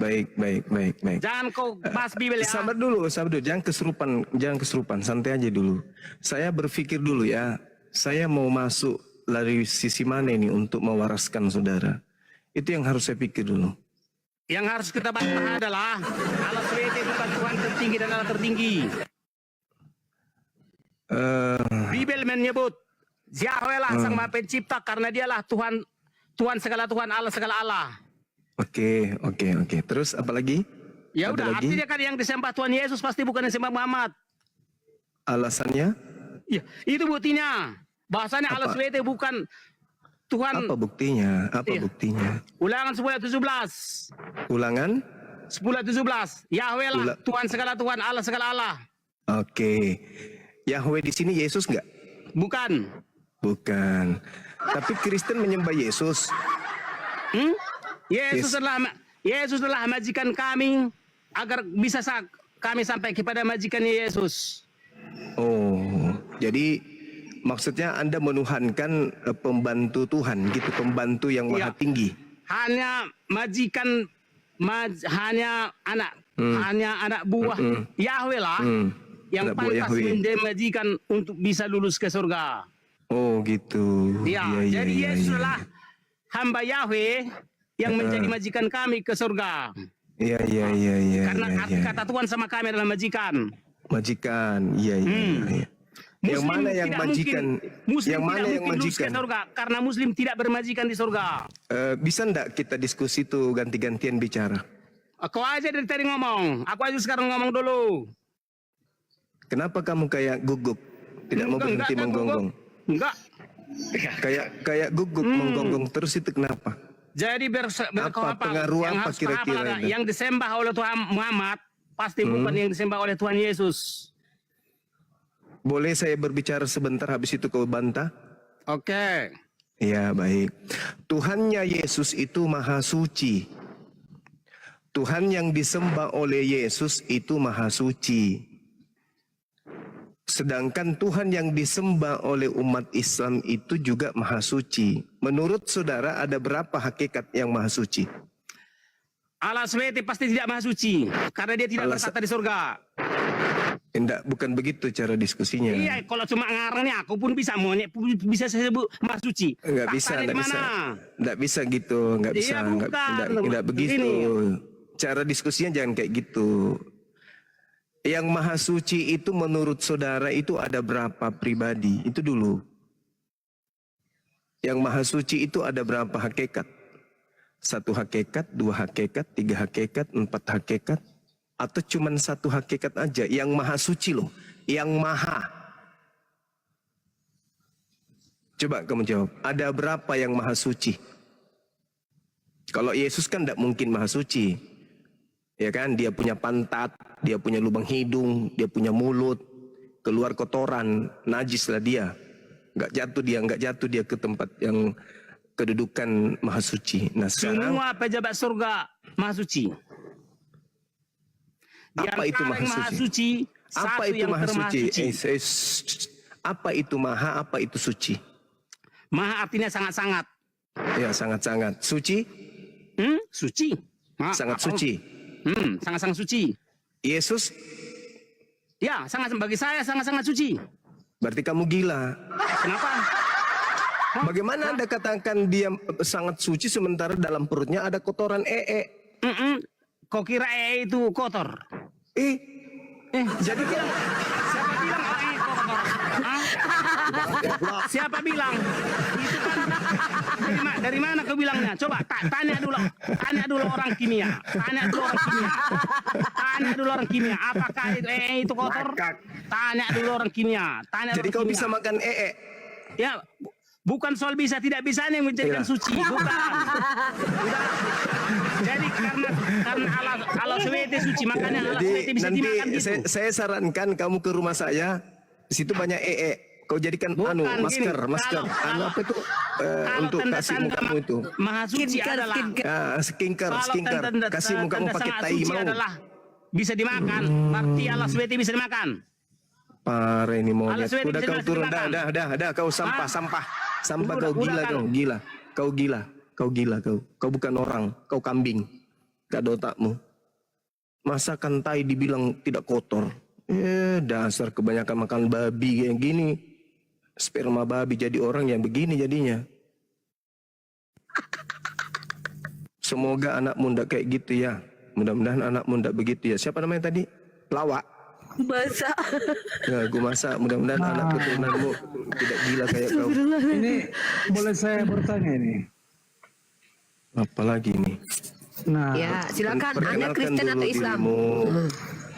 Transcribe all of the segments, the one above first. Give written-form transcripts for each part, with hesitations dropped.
baik. Jangan kau bahas Bibel ya. Sabar dulu. Jangan kesurupan. Santai aja dulu. Saya berpikir dulu ya. Saya mau masuk dari sisi mana ini untuk mewaraskan saudara. Itu yang harus saya pikir dulu. Yang harus kita bahas adalah Allah SWT bukan Tuhan tertinggi dan Allah tertinggi. Bibel menyebut Yahweh lah sang Maha Pencipta karena dialah Tuhan segala Tuhan, Allah segala Allah. Oke. Terus apa lagi? Ya udah, artinya kan yang disembah Tuhan Yesus pasti bukan yang disembah Muhammad. Alasannya? Ya, itu buktinya. Bahasanya Allah SWT bukan Tuhan. Apa buktinya? Buktinya? Ulangan 10:17. Ulangan 10:17. Yahweh lah Tuhan segala Tuhan, Allah segala Allah. Oke. Yahweh di sini Yesus enggak? Bukan. Tapi Kristen menyembah Yesus. Yesus adalah majikan kami agar bisa kami sampai kepada majikannya Yesus. Oh, jadi maksudnya Anda menuhankan pembantu Tuhan gitu, pembantu yang maha tinggi. Hanya majikan, hanya anak buah Yahweh lah yang pantas menjadi majikan untuk bisa lulus ke surga. Oh gitu. Jadi Yesus adalah hamba Yahweh yang menjadi majikan kami ke surga. Iya. Karena kata Tuhan sama kami adalah majikan. Iya. Yang mana yang majikan? Muslim yang mana yang majikan? Surga, karena Muslim tidak bermajikan di surga. Bisa enggak kita diskusi tuh ganti-gantian bicara? Aku aja dari tadi ngomong. Aku aja sekarang ngomong dulu. Kenapa kamu kayak gugup? Tidak mau berhenti menggonggong? Enggak. Kayak gugup menggonggong terus itu kenapa? Jadi apa pengaruh apa kira-kira? Yang disembah oleh Tuhan Muhammad pasti bukan yang disembah oleh Tuhan Yesus. Boleh saya berbicara sebentar habis itu kau bantah? Oke. Ya baik. Tuhannya Yesus itu maha suci. Tuhan yang disembah oleh Yesus itu maha suci. Sedangkan Tuhan yang disembah oleh umat Islam itu juga maha suci. Menurut saudara ada berapa hakikat yang maha suci? Allah SWT pasti tidak maha suci karena dia tidak berkata di surga. Enggak, bukan begitu cara diskusinya. Iya, kalau cuma ngarangnya aku pun bisa bisa saya sebut maha suci. Enggak bisa gitu, enggak bisa, enggak begitu. Gini. Cara diskusinya jangan kayak gitu. Yang maha suci itu menurut saudara itu ada berapa pribadi? Itu dulu. Yang maha suci itu ada berapa hakikat? 1 hakikat, 2 hakikat, 3 hakikat, 4 hakikat? Atau cuma 1 hakikat aja? Yang maha suci loh. Yang maha. Coba kamu jawab. Ada berapa yang maha suci? Kalau Yesus kan tidak mungkin maha suci. Ya kan, dia punya pantat, dia punya lubang hidung, dia punya mulut, keluar kotoran, najis lah dia. Enggak jatuh dia ke tempat yang kedudukan maha suci. Nah, semua pejabat surga maha suci. Apa itu maha suci? Apa itu maha suci? Apa itu maha, apa itu suci? Maha artinya sangat-sangat. Ya, sangat-sangat. Suci? Suci. Sangat suci. Sangat-sangat suci. Yesus? Ya, bagi saya sangat-sangat suci. Berarti kamu gila. Kenapa? Bagaimana Anda katakan dia sangat suci sementara dalam perutnya ada kotoran Kau kira itu kotor? Jadi bilang siapa bilang kotor? Siapa bilang? Itu kan dari mana kau bilangnya? Coba tanya dulu orang kimia. Tanya dulu orang kimia. Apakah itu kotor? Tanya dulu orang kimia. Jadi kau bisa makan Ya, bukan soal bisa tidak bisa yang menjadikan suci, bukan. Jadi karena Allah SWT suci, makanya Allah SWT bisa dimakan gitu. Saya sarankan kamu ke rumah saya, di situ banyak kau jadikan masker. Apa itu untuk kasih mukamu itu? Maha suci adalah skincare. Kasih mukamu pakai tai mau. Bisa dimakan, berarti Allah SWT bisa dimakan. Parah ini monyet. Udah kau turun, dah kau sampah kau gila. Kau bukan orang, kau kambing. gak ada otakmu. Masakan tai dibilang tidak kotor. Dasar kebanyakan makan babi kayak gini. Sperma babi jadi orang yang begini jadinya. Semoga anakmu ndak kayak gitu ya. Mudah-mudahan anakmu ndak begitu ya. Siapa namanya tadi? Lawak. Masa? Ya, gue masak. Mudah-mudahan anak keturunanmu tidak gila kayak kau. Ini boleh saya bertanya ini? Apalagi nih? Nah, Ya, silakan. Anda Perkenalkan Kristen dulu atau Islam? dirimu.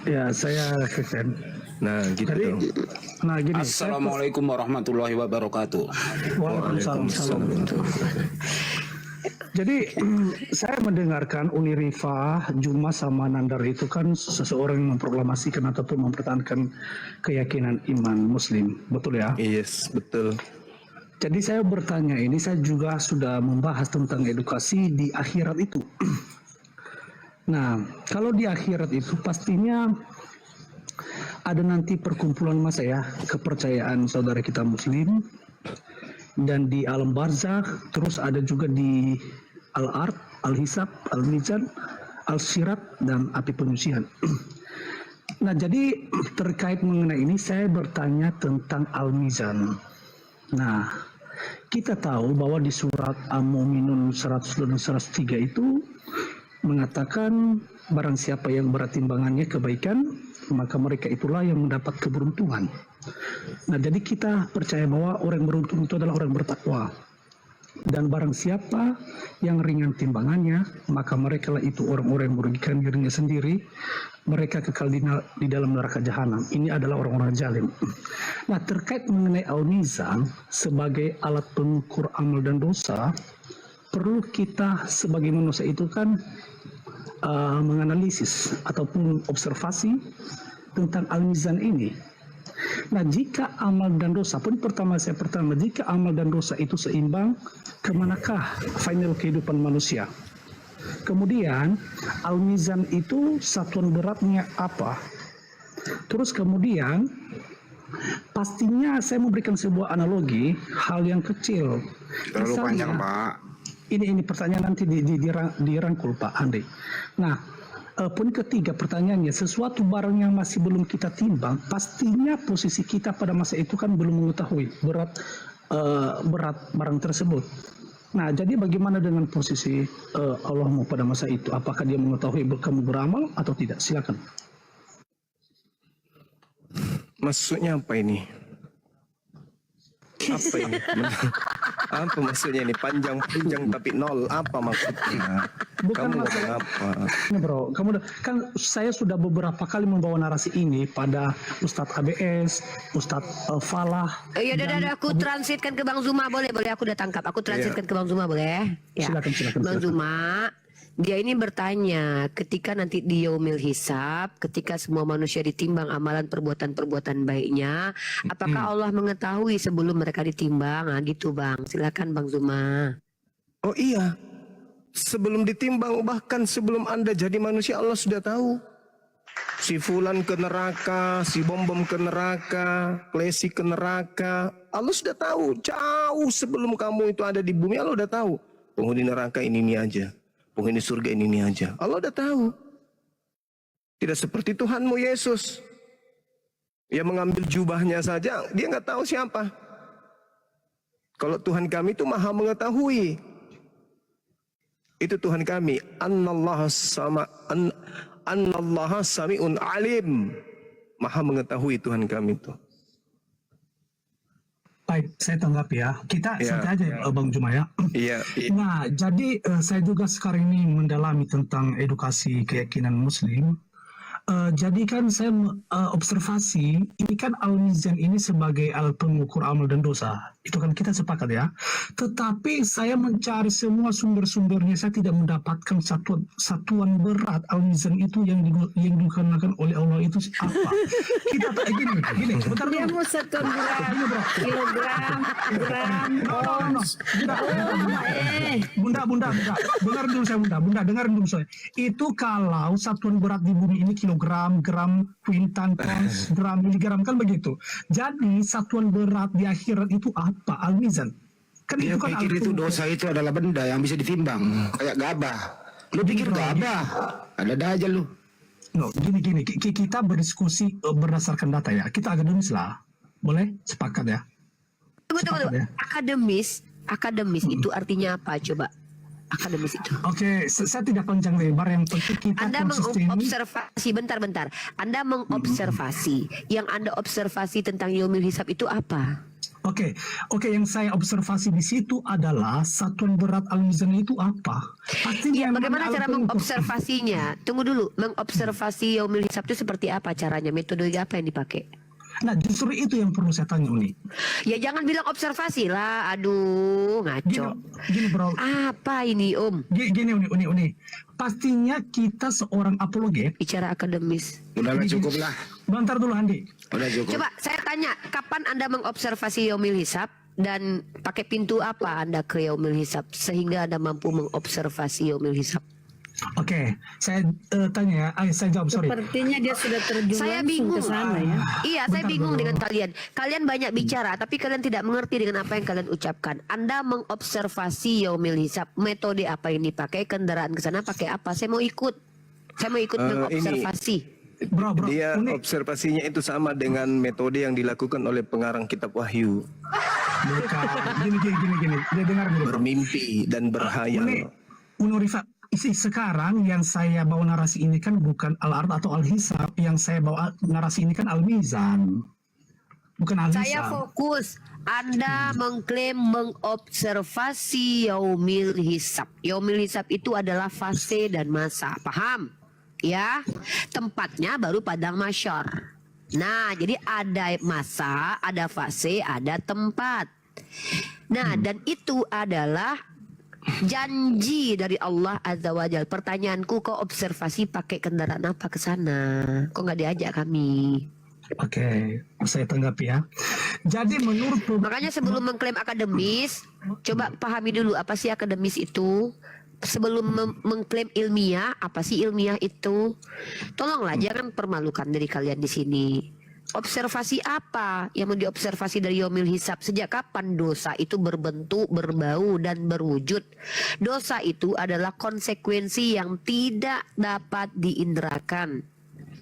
ya saya Kristen. Nah, gitu Jadi, dong. nah gini. Assalamualaikum warahmatullahi wabarakatuh. Waalaikumsalam. Jadi saya mendengarkan Unirifa, Juma sama Nandar itu kan seseorang yang memproklamasikan ataupun mempertahankan keyakinan iman Muslim, betul ya? Yes, betul. Jadi saya bertanya ini, saya juga sudah membahas tentang edukasi di akhirat itu. Nah, kalau di akhirat itu pastinya ada nanti perkumpulan masa ya, kepercayaan saudara kita Muslim, dan di alam barzakh, terus ada juga di al-ard, al-hisab, al-mizan, al-sirat, dan api penyusihan. Nah, jadi terkait mengenai ini saya bertanya tentang al-mizan. Nah, kita tahu bahwa di surat Al-Mu'minun 100 dan 103 itu mengatakan barang siapa yang berat timbangannya kebaikan, maka mereka itulah yang mendapat keberuntungan. Nah, jadi kita percaya bahwa orang beruntung itu adalah orang bertakwa. Dan barang siapa yang ringan timbangannya, maka mereka lah itu orang-orang yang merugikan dirinya sendiri. Mereka kekal di dalam neraka jahanam. Ini adalah orang-orang zalim. Nah, terkait mengenai al-mizan sebagai alat pengukur amal dan dosa, perlu kita sebagai manusia itu kan menganalisis ataupun observasi tentang al-mizan ini. Nah, jika amal dan dosa pun jika amal dan dosa itu seimbang, kemanakah final kehidupan manusia? Kemudian al-mizan itu satuan beratnya apa? Terus kemudian pastinya saya memberikan sebuah analogi hal yang kecil. Terlalu panjang, Pak. Ini pertanyaan nanti dirangkul Pak Andri. Nah, poin ketiga pertanyaannya, sesuatu barang yang masih belum kita timbang, pastinya posisi kita pada masa itu kan belum mengetahui berat barang tersebut. Nah, jadi bagaimana dengan posisi Allahmu pada masa itu? Apakah dia mengetahui kamu beramal atau tidak? Silakan. Maksudnya apa ini? Apa ini? Apa maksudnya ini? Panjang tapi nol. Apa maksudnya? Bukan Kamu masalah ngomong apa? ini bro, kan saya sudah beberapa kali membawa narasi ini pada Ustadz ABS, Ustadz Falah. Ya udah, aku transitkan ke Bang Zuma, boleh aku udah tangkap. Aku transitkan ke Bang Zuma, boleh? Ya. Silakan. Bang Zuma, dia ini bertanya, ketika nanti di yaumil hisab, ketika semua manusia ditimbang amalan perbuatan baiknya, apakah Allah mengetahui sebelum mereka ditimbang? Nah, gitu Bang. Silakan Bang Zuma. Oh iya. Sebelum ditimbang, bahkan sebelum Anda jadi manusia, Allah sudah tahu. Si Fulan ke neraka, si Bom ke neraka, Klesi ke neraka. Allah sudah tahu. Jauh sebelum kamu itu ada di bumi, Allah sudah tahu. Penghuni neraka ini aja. Penghuni surga ini aja. Allah sudah tahu. Tidak seperti Tuhanmu Yesus. Dia mengambil jubahnya saja, dia nggak tahu siapa. Kalau Tuhan kami itu maha mengetahui. Itu Tuhan kami. Annallaha sami'un alim. Maha mengetahui Tuhan kami itu. Baik, saya tanggapi ya. Kita santai aja ya, Bang Juma ya. Iya. Nah, jadi saya juga sekarang ini mendalami tentang edukasi keyakinan Muslim. Jadi kan saya observasi, ini kan al-mizan ini sebagai alat pengukur amal dan dosa. Itu kan kita sepakat ya. Tetapi saya mencari semua sumber-sumbernya, saya tidak mendapatkan satuan berat al-mizan itu yang digunakan oleh Allah itu apa. Kita tak gini, sebentar Dia dulu. mau satuan berat, kilogram, gram, ons. Bunda, dengar dulu saya Bunda, dengar dulu saya. Itu kalau satuan berat di bumi ini kilogram, gram, kuintan, tons, gram, miligram kan begitu. Jadi satuan berat di akhirat itu apa? Al-mizan. Kan Dia itu kan pikir itu dosa itu adalah benda yang bisa ditimbang, kayak gabah. Lu pikir gabah? Ada aja lu. No, gini. Kita berdiskusi berdasarkan data ya. Kita akademis lah. Boleh? Sepakat ya? Tunggu. Sepakat ya? Akademis itu artinya apa coba? Akademis itu. Oke, saya tidak panjang lebar. Yang penting kita Anda konsisten. mengobservasi, bentar. Anda mengobservasi. Yang Anda observasi tentang yaumil hisab itu apa? Oke, yang saya observasi di situ adalah satuan berat al-mizan itu apa? Pastinya Ya, bagaimana alat cara pengukur. mengobservasinya? Tunggu dulu, mengobservasi yaumil hisab itu seperti apa caranya? Metode apa yang dipakai? Nah, justru itu yang perlu saya tanya Uni. Ya jangan bilang observasi lah, aduh ngaco. Gini bro, Apa ini Om? gini Uni. Pastinya kita seorang apologet. Bicara akademis. Udahlah cukup lah. Bentar dulu Andi. Udah cukup. Coba saya tanya, kapan Anda mengobservasi yaumil hisab dan pakai pintu apa Anda ke yaumil hisab sehingga Anda mampu mengobservasi yaumil hisab? Oke, saya tanya ya. Saya jawab, sorry. Sepertinya dia sudah terjun Saya langsung bingung. ke sana ya. Iya, saya Bentar bingung dulu. dengan kalian. Kalian banyak bicara, tapi kalian tidak mengerti dengan apa yang kalian ucapkan. Anda mengobservasi yaumil hisab. Metode apa yang dipakai? Kendaraan ke sana pakai apa? Saya mau ikut. Saya mau ikut mengobservasi. Bro, Dia Uni. observasinya itu sama dengan metode yang dilakukan oleh pengarang kitab Wahyu. Bukan. Gini. Dia dengar dulu. Bermimpi dan berhayal. Uni Rifa, sekarang yang saya bawa narasi ini kan bukan al-ard atau al-hisab. Yang saya bawa narasi ini kan al-mizan. Bukan al-hisab. Saya fokus. Anda mengklaim mengobservasi yaumil hisab. Yaumil hisab itu adalah fase dan masa. Paham? Ya. Tempatnya baru padang mahsyar. Nah, jadi ada masa, ada fase, ada tempat. Nah, dan itu adalah janji dari Allah Azza wa Jalla. Pertanyaanku, kok observasi pakai kendaraan apa ke sana? Kok nggak diajak kami? Oke, saya tanggapi ya. Jadi menurut Makanya sebelum mengklaim akademis, coba pahami dulu apa sih akademis itu. Sebelum mengklaim ilmiah, apa sih ilmiah itu? Tolonglah jangan permalukan diri kalian di sini. Observasi apa yang mau diobservasi dari yaumil hisab? Sejak kapan dosa itu berbentuk, berbau, dan berwujud? Dosa itu adalah konsekuensi yang tidak dapat diinderakan.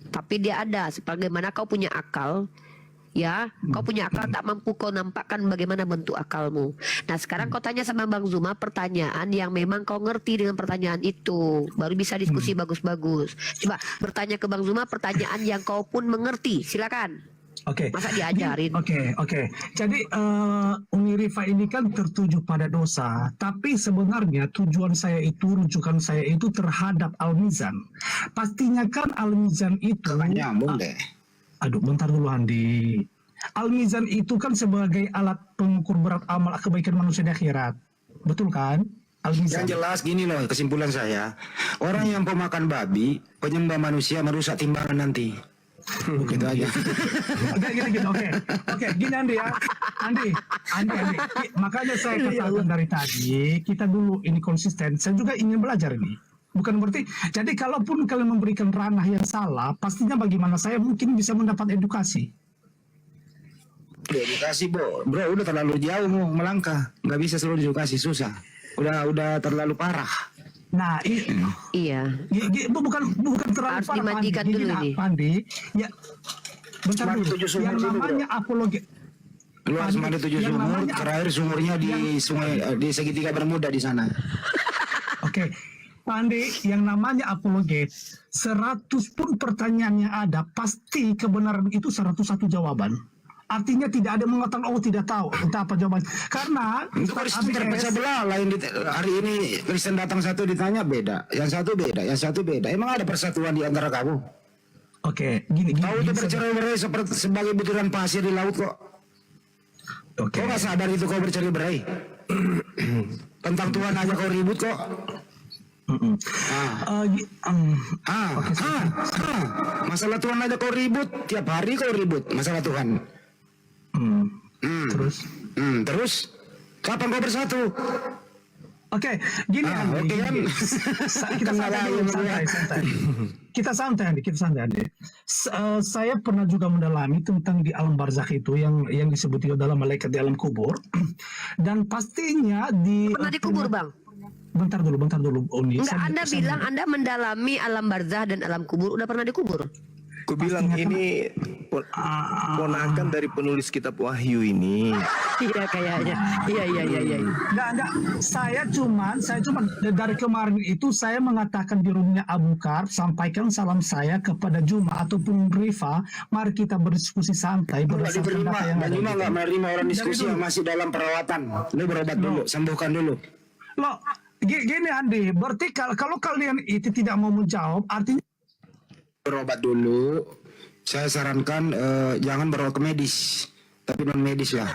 Tapi dia ada, sebagaimana kau punya akal, ya, kau punya akal tak mampu kau nampakkan bagaimana bentuk akalmu. Nah sekarang kau tanya sama Bang Zuma pertanyaan yang memang kau ngerti dengan pertanyaan itu, baru bisa diskusi bagus-bagus. Coba bertanya ke Bang Zuma pertanyaan yang kau pun mengerti, silakan. Oke. Masa diajarin? Oke. Jadi Uni Rifa ini kan tertuju pada dosa, tapi sebenarnya tujuan saya itu, rujukan saya itu terhadap al-mizan. Pastinya kan al-mizan itu. Gak nyambung deh. Aduh, bentar dulu Andi. Al-mizan itu kan sebagai alat pengukur berat amal kebaikan manusia di akhirat. Betul kan? Al-mizan. Yang jelas gini loh kesimpulan saya. Orang yang pemakan babi, penyembah manusia merusak timbangan nanti. Gitu aja. Oke, gini Andi ya. Andi. Makanya saya katakan dari tadi, kita dulu ini konsisten. Saya juga ingin belajar ini. Bukan berarti, jadi kalaupun kalian memberikan ranah yang salah, pastinya bagaimana saya mungkin bisa mendapat edukasi. Edukasi bro udah terlalu jauh mau melangkah. Nggak bisa selalu edukasi, susah. Udah terlalu parah. Nah, Iya. bukan terlalu Harus parah, dimandikan Pandi. dulu Gini, ini. Pandi, ya, bentar Mandi dulu. 7 sumur Yang dulu, namanya apologi. Lu harus mandi 7 Yang sumur, namanya- terakhir sumurnya di sungai di segitiga Bermuda di sana. Oke, Pandi, yang namanya apologet, 100 pun pertanyaan yang ada, pasti kebenaran itu 101 jawaban. Artinya tidak ada mengatakan, oh tidak tahu, entah apa jawabannya. Karena Untuk Kristen terpecah belah, lain hari ini Kristen datang satu ditanya beda, yang satu beda. Emang ada persatuan di antara kamu? Oke, gini. Kau itu bercerai-berai seperti sebagai butiran pasir di laut kok. Oke. Kau nggak sadar itu kau bercerai-berai? Tentang Tuhan aja kau ribut kok. Masalah Tuhan aja kau ribut, tiap hari kau ribut masalah Tuhan. Terus kapan kau bersatu? Oke, gini Andi. Oke kan? Kita santai dulu, Andi. Saya pernah juga mendalami tentang di alam barzakh itu yang disebut dalam malaikat di alam kubur. Dan pastinya di Pernah dikubur Bang? bentar dulu, Uni. Enggak, Anda bilang Anda mendalami alam barzah dan alam kubur. Udah pernah dikubur? Aku bilang ini ponakan dari penulis kitab Wahyu ini. Iya kayaknya. Iya. Enggak. Saya cuman dari kemarin itu saya mengatakan di rumahnya Abu Kar, sampaikan salam saya kepada Juma ataupun Rifa, mari kita berdiskusi santai berdasarkan data yang ada. Juma nggak menerima orang diskusi yang masih dalam perawatan. Lu berobat dulu, sembuhkan dulu. Loh, gini Andi, berarti kalau kalian itu tidak mau menjawab, artinya Berobat dulu. Saya sarankan jangan berobat ke medis, tapi non medis lah.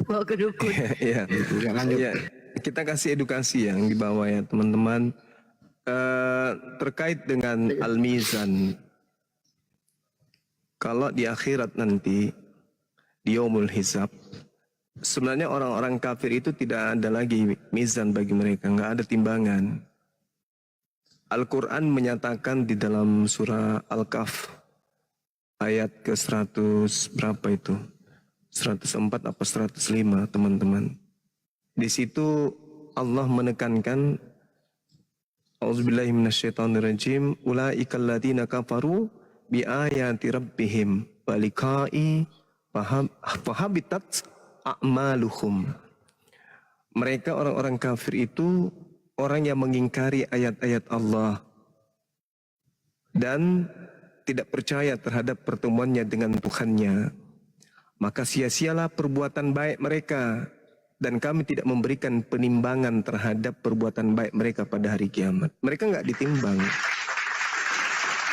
Bawa ke dukun. Iya. Ya, lanjut. Ya, kita kasih edukasi yang di bawah ya teman-teman. Terkait dengan al-mizan. Kalau di akhirat nanti, di yaumul hisab, sebenarnya orang-orang kafir itu tidak ada lagi mizan bagi mereka, nggak ada timbangan. Al-Quran menyatakan di dalam surah Al-Kahf ayat ke 100 berapa itu? 104 apa 105 teman-teman. Di situ Allah menekankan A'udzubillahi minasyaitonirrajim ulaikal ladzina kafaru bi ayati rabbihim balikai fahabitat a'maluhum. Mereka orang-orang kafir itu orang yang mengingkari ayat-ayat Allah dan tidak percaya terhadap pertemuannya dengan Tuhannya. Maka sia-sialah perbuatan baik mereka dan kami tidak memberikan penimbangan terhadap perbuatan baik mereka pada hari kiamat. Mereka enggak ditimbang.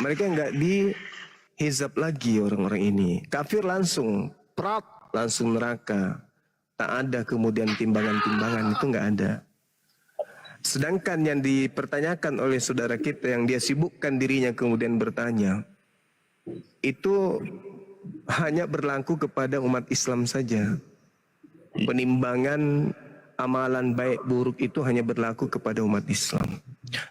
Mereka enggak dihisab lagi orang-orang ini. Kafir langsung neraka. Tak ada kemudian timbangan-timbangan, itu enggak ada. Sedangkan yang dipertanyakan oleh saudara kita yang dia sibukkan dirinya kemudian bertanya, itu hanya berlaku kepada umat Islam saja. Penimbangan amalan baik buruk itu hanya berlaku kepada umat Islam.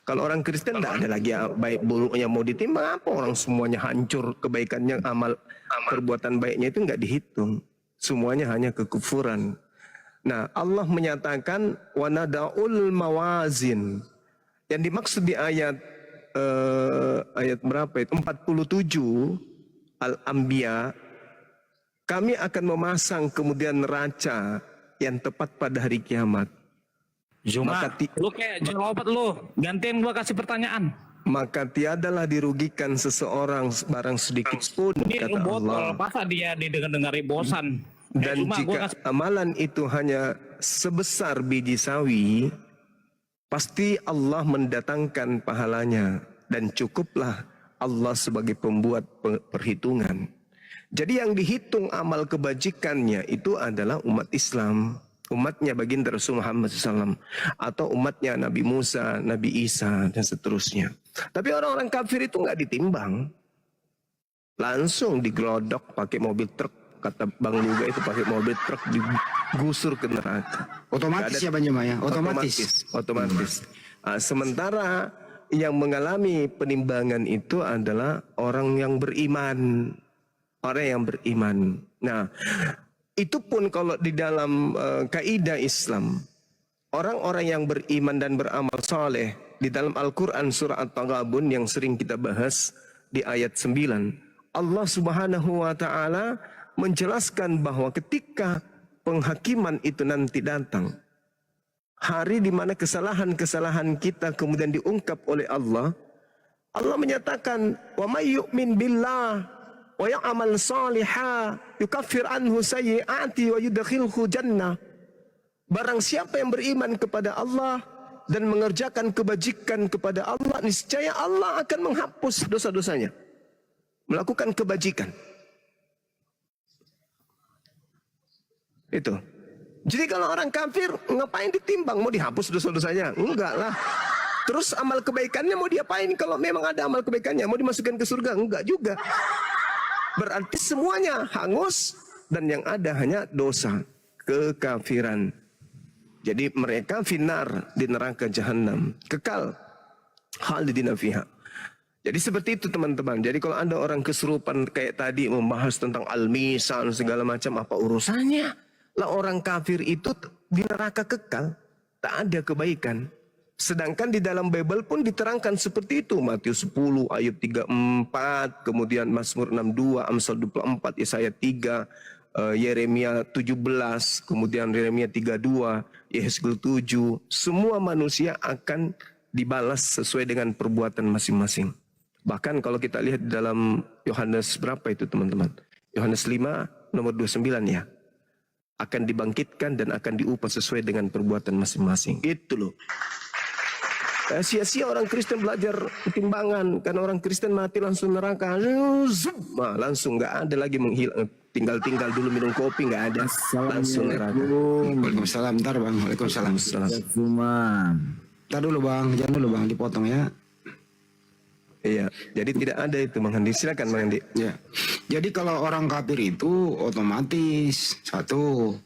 Kalau orang Kristen tidak ada lagi baik buruknya mau ditimbang apa, orang semuanya hancur kebaikannya, amal perbuatan baiknya itu nggak dihitung. Semuanya hanya kekufuran. Nah, Allah menyatakan wanadaul mawazin. Yang dimaksud di ayat berapa itu? 47 Al-Anbiya, kami akan memasang kemudian neraca yang tepat pada hari kiamat. Cuma lu kayak jawaban lu, gantiin gua kasih pertanyaan. Maka tiadalah dirugikan seseorang barang sedikit pun, Ini kata botol, Allah. masa dia didengar-dengari bosan. Dan Cuma gua jika amalan itu hanya sebesar biji sawi, pasti Allah mendatangkan pahalanya. Dan cukuplah Allah sebagai pembuat perhitungan. Jadi yang dihitung amal kebajikannya itu adalah umat Islam. Umatnya baginda Rasul Muhammad SAW. Atau umatnya Nabi Musa, Nabi Isa, dan seterusnya. Tapi orang-orang kafir itu nggak ditimbang. Langsung digelodok pakai mobil truk. Kata Bang Luga itu pakai mobil truk digusur ke neraka. Otomatis ya Bang Juma ya, Otomatis. Sementara yang mengalami penimbangan itu adalah orang yang beriman. Orang yang beriman. Nah, itu pun kalau di dalam kaidah Islam, orang-orang yang beriman dan beramal soleh di dalam Al-Quran surah At-Taghabun yang sering kita bahas di ayat 9, Allah Subhanahu wa Ta'ala menjelaskan bahwa ketika penghakiman itu nanti datang, hari di mana kesalahan-kesalahan kita kemudian diungkap oleh Allah, Allah menyatakan, "Wa may yu'min billah wa ya'mal shalihan yukaffir anhu sayyi'ati wa yudkhilhu jannah." Barang siapa yang beriman kepada Allah dan mengerjakan kebajikan kepada Allah, niscaya Allah akan menghapus dosa-dosanya. Melakukan kebajikan. Itu. Jadi kalau orang kafir ngapain ditimbang? Mau dihapus dosa-dosanya? Enggak lah. Terus amal kebaikannya mau diapain? Kalau memang ada amal kebaikannya mau dimasukkan ke surga? Enggak juga. Berarti semuanya hangus dan yang ada hanya dosa, kekafiran. Jadi mereka finar di neraka jahanam, kekal khalidina fiha. Jadi seperti itu teman-teman. Jadi kalau ada orang kesurupan kayak tadi membahas tentang al-misan segala macam, apa urusannya? Lah orang kafir itu di neraka kekal, tak ada kebaikan. Sedangkan di dalam Bible pun diterangkan seperti itu. Matius 10, Ayub 34, kemudian Mazmur 62, Amsal 24, Yesaya 3, Yeremia 17, kemudian Yeremia 32, Yehezkiel 7. Semua manusia akan dibalas sesuai dengan perbuatan masing-masing. Bahkan kalau kita lihat di dalam Yohanes berapa itu teman-teman? Yohanes 5, nomor 29 ya. Akan dibangkitkan dan akan diupah sesuai dengan perbuatan masing-masing. Itu loh. Sia-sia orang Kristen belajar pertimbangan, karena orang Kristen mati langsung neraka. Nah, langsung nggak ada lagi menghilang, tinggal dulu minum kopi, nggak ada, langsung neraka. Waalaikumsalam. Ntar bang, waalaikumsalam. Ntar dulu bang, jangan dulu bang, dipotong ya. Iya, jadi tidak ada itu Bang Handi. Silakan Bang Handi. Ya, jadi kalau orang kafir itu otomatis satu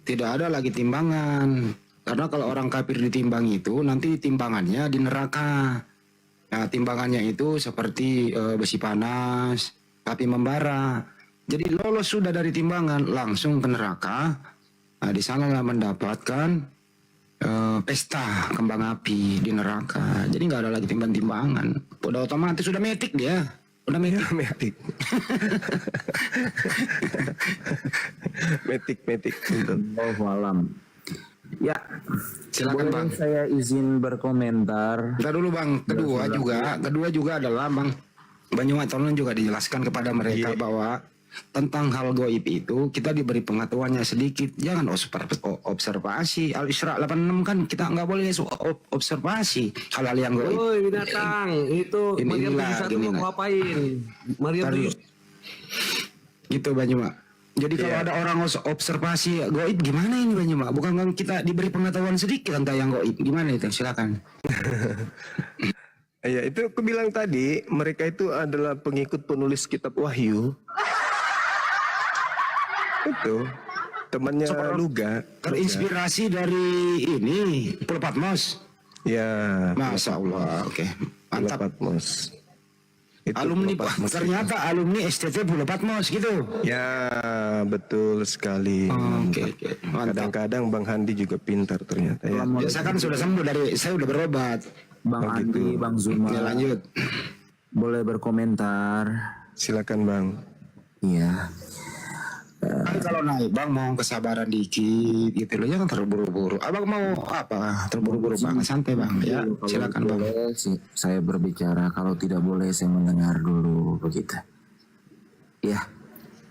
tidak ada lagi timbangan. Karena kalau orang kafir ditimbang itu nanti timbangannya di neraka. Nah, timbangannya itu seperti besi panas, api membara. Jadi lolos sudah dari timbangan langsung ke neraka. Nah, di sanalah mendapatkan pesta kembang api di neraka. Jadi nggak ada lagi timbangan. Udah otomatis sudah metik dia. Udah metik. metik. Oh, malam. Ya, Silakan bang. Saya izin berkomentar. Kita dulu bang. Kedua juga adalah bang Banyuwangi juga dijelaskan kepada mereka bahwa tentang hal goib itu kita diberi pengetahuannya sedikit. Jangan observasi. Al-Isra 86 kan kita nggak boleh observasi hal-hal yang goib. Woi binatang, itu Maryam 71 mau ngapain? Maryam tujuh. Gitu Banyuwangi. Jadi kalau ada orang observasi goib gimana ini Banyuwangi? Bukan kan kita diberi pengetahuan sedikit tentang yang goib. Gimana itu? Silakan. Ya itu aku bilang tadi, mereka itu adalah pengikut penulis kitab Wahyu. Itu temannya Luga. Terinspirasi dari ini Pulau Patmos. Ya, Masya Allah. Oke. Mantap. Pulau Patmos. Itu Alumni Pulau Patmos. ternyata alumni STT Pulau Patmos gitu. Ya, betul sekali. Oke. Mantap. Kadang-kadang Bang Handi juga pintar ternyata ya. Ya, saya kan sudah sembuh saya udah berobat. Bang Andi, Bang Zuma, Ya lanjut. boleh berkomentar? Silakan Bang. Iya. Kan kalau naik bang mau kesabaran dikit gitu loh, jangan terburu-buru. Abang mau apa? Terburu-buru bang, santai bang. Ya Kalau silakan bang. boleh, saya berbicara. Kalau tidak boleh, saya mendengar dulu begitu. Ya,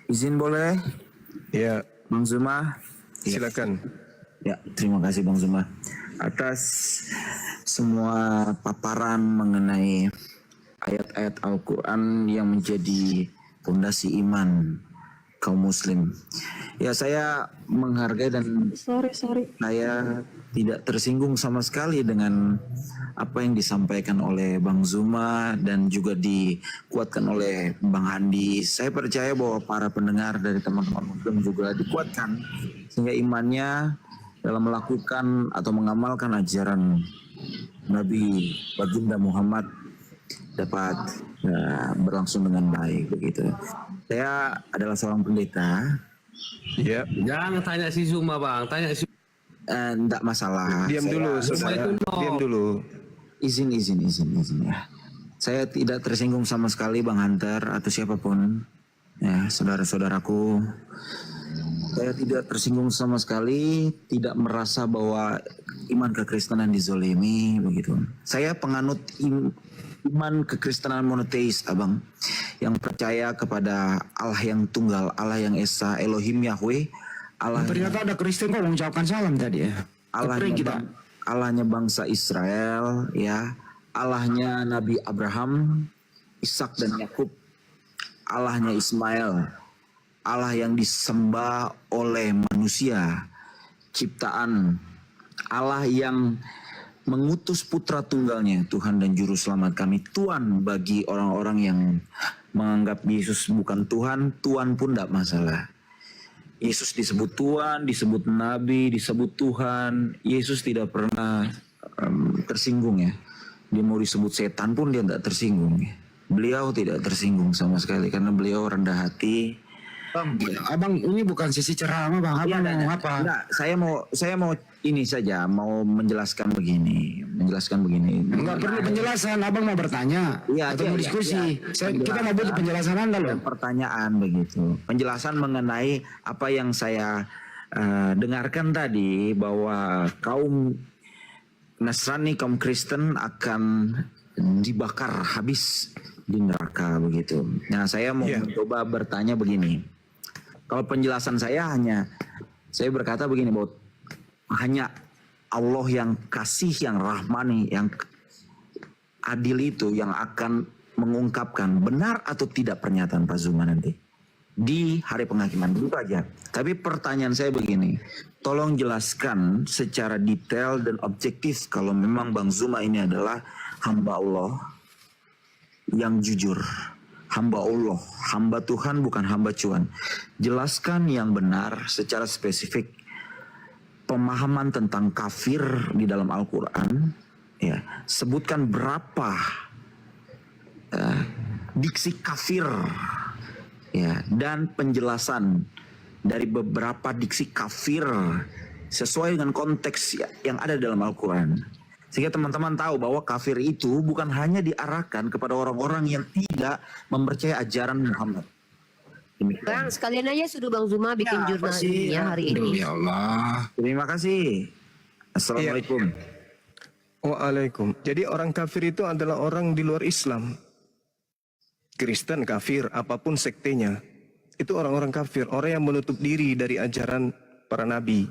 izin boleh, Ya, Bang Zuma. silakan. Ya, terima kasih Bang Zuma atas semua paparan mengenai ayat-ayat Al-Quran yang menjadi fondasi iman kaum muslim. Ya, saya menghargai dan saya tidak tersinggung sama sekali dengan apa yang disampaikan oleh Bang Zuma dan juga dikuatkan oleh Bang Handi. Saya percaya bahwa para pendengar dari teman-teman muslim juga dikuatkan sehingga imannya dalam melakukan atau mengamalkan ajaran Nabi Baginda Muhammad dapat berlangsung dengan baik begitu. Saya adalah seorang pendeta. Ya, Jangan tanya si Zuma bang, tanya si. Enggak masalah. diam dulu saudara. Diam dulu. Izin ya. Saya tidak tersinggung sama sekali Bang Hunter atau siapapun. Ya, saudara-saudaraku. Saya tidak tersinggung sama sekali, tidak merasa bahwa iman kekristenan dizolimi begitu. Saya penganut iman kekristenan monoteis, Abang, yang percaya kepada Allah yang tunggal, Allah yang esa, Elohim Yahweh, Allah. Ternyata ada Kristen kok mengucapkan salam tadi ya. Allahnya bangsa Israel, ya, Allahnya Nabi Abraham, Ishak dan Yakub, Allahnya Ismail, Allah yang disembah oleh manusia, ciptaan, Allah yang mengutus putra tunggalnya, Tuhan dan Juru Selamat kami, Tuhan bagi orang-orang yang menganggap Yesus bukan Tuhan, Tuhan pun tidak masalah. Yesus disebut Tuhan, disebut Nabi, disebut Tuhan. Yesus tidak pernah tersinggung ya. Dia mau disebut setan pun dia tidak tersinggung ya. Beliau tidak tersinggung sama sekali karena beliau rendah hati. Abang ini bukan sisi ceramah bang, abang mau apa? Enggak, saya mau ini saja mau menjelaskan begini. Enggak perlu penjelasan, abang mau bertanya atau mau diskusi. Kita mau butuh penjelasan Anda loh. Pertanyaan begitu. Penjelasan mengenai apa yang saya dengarkan tadi, bahwa kaum Nasrani, kaum Kristen akan dibakar habis di neraka begitu. Nah, saya mau mencoba bertanya begini. Kalau penjelasan saya saya berkata begini, bahwa hanya Allah yang kasih, yang rahmani, yang adil itu yang akan mengungkapkan benar atau tidak pernyataan Pak Zuma nanti di hari penghakiman. Itu aja. Tapi pertanyaan saya begini, tolong jelaskan secara detail dan objektif kalau memang Bang Zuma ini adalah hamba Allah yang jujur, hamba Allah, hamba Tuhan, bukan hamba cuan. Jelaskan yang benar secara spesifik pemahaman tentang kafir di dalam Al-Quran. Ya, sebutkan berapa diksi kafir, ya, dan penjelasan dari beberapa diksi kafir sesuai dengan konteks yang ada dalam Al-Quran, sehingga teman-teman tahu bahwa kafir itu bukan hanya diarahkan kepada orang-orang yang tidak mempercayai ajaran Muhammad. Demikian. Bang, sekalian aja suruh Bang Zuma bikin jurnal ilmiah hari ini. Ya Allah. Terima kasih. Assalamualaikum. Waalaikumsalam. Jadi orang kafir itu adalah orang di luar Islam. Kristen kafir, apapun sektenya. Itu orang-orang kafir, orang yang menutup diri dari ajaran para nabi.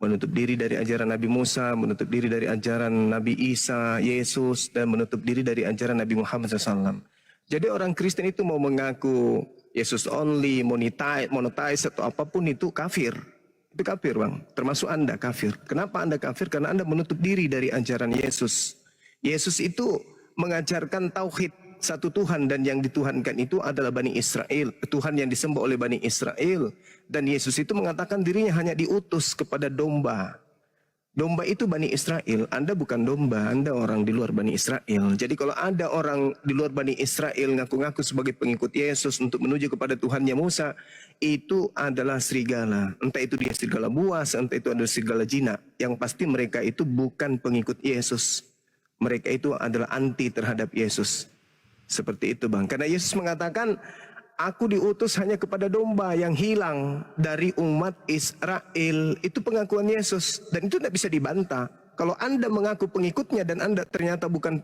Menutup diri dari ajaran Nabi Musa, menutup diri dari ajaran Nabi Isa, Yesus, dan menutup diri dari ajaran Nabi Muhammad SAW. Jadi orang Kristen itu mau mengaku Yesus only, monetize atau apapun itu kafir. Itu kafir, Bang. Termasuk Anda kafir. Kenapa Anda kafir? Karena Anda menutup diri dari ajaran Yesus. Yesus itu mengajarkan tauhid satu Tuhan, dan yang dituhankan itu adalah Bani Israel. Tuhan yang disembah oleh Bani Israel. Dan Yesus itu mengatakan dirinya hanya diutus kepada domba. Domba itu Bani Israel. Anda bukan domba, Anda orang di luar Bani Israel. Jadi kalau ada orang di luar Bani Israel ngaku-ngaku sebagai pengikut Yesus untuk menuju kepada Tuhannya Musa, itu adalah serigala. Entah itu dia serigala buas, entah itu adalah serigala jinak. Yang pasti mereka itu bukan pengikut Yesus. Mereka itu adalah anti terhadap Yesus. Seperti itu, Bang. Karena Yesus mengatakan, aku diutus hanya kepada domba yang hilang dari umat Israel. Itu pengakuan Yesus. Dan itu tidak bisa dibantah. Kalau Anda mengaku pengikutnya dan Anda ternyata bukan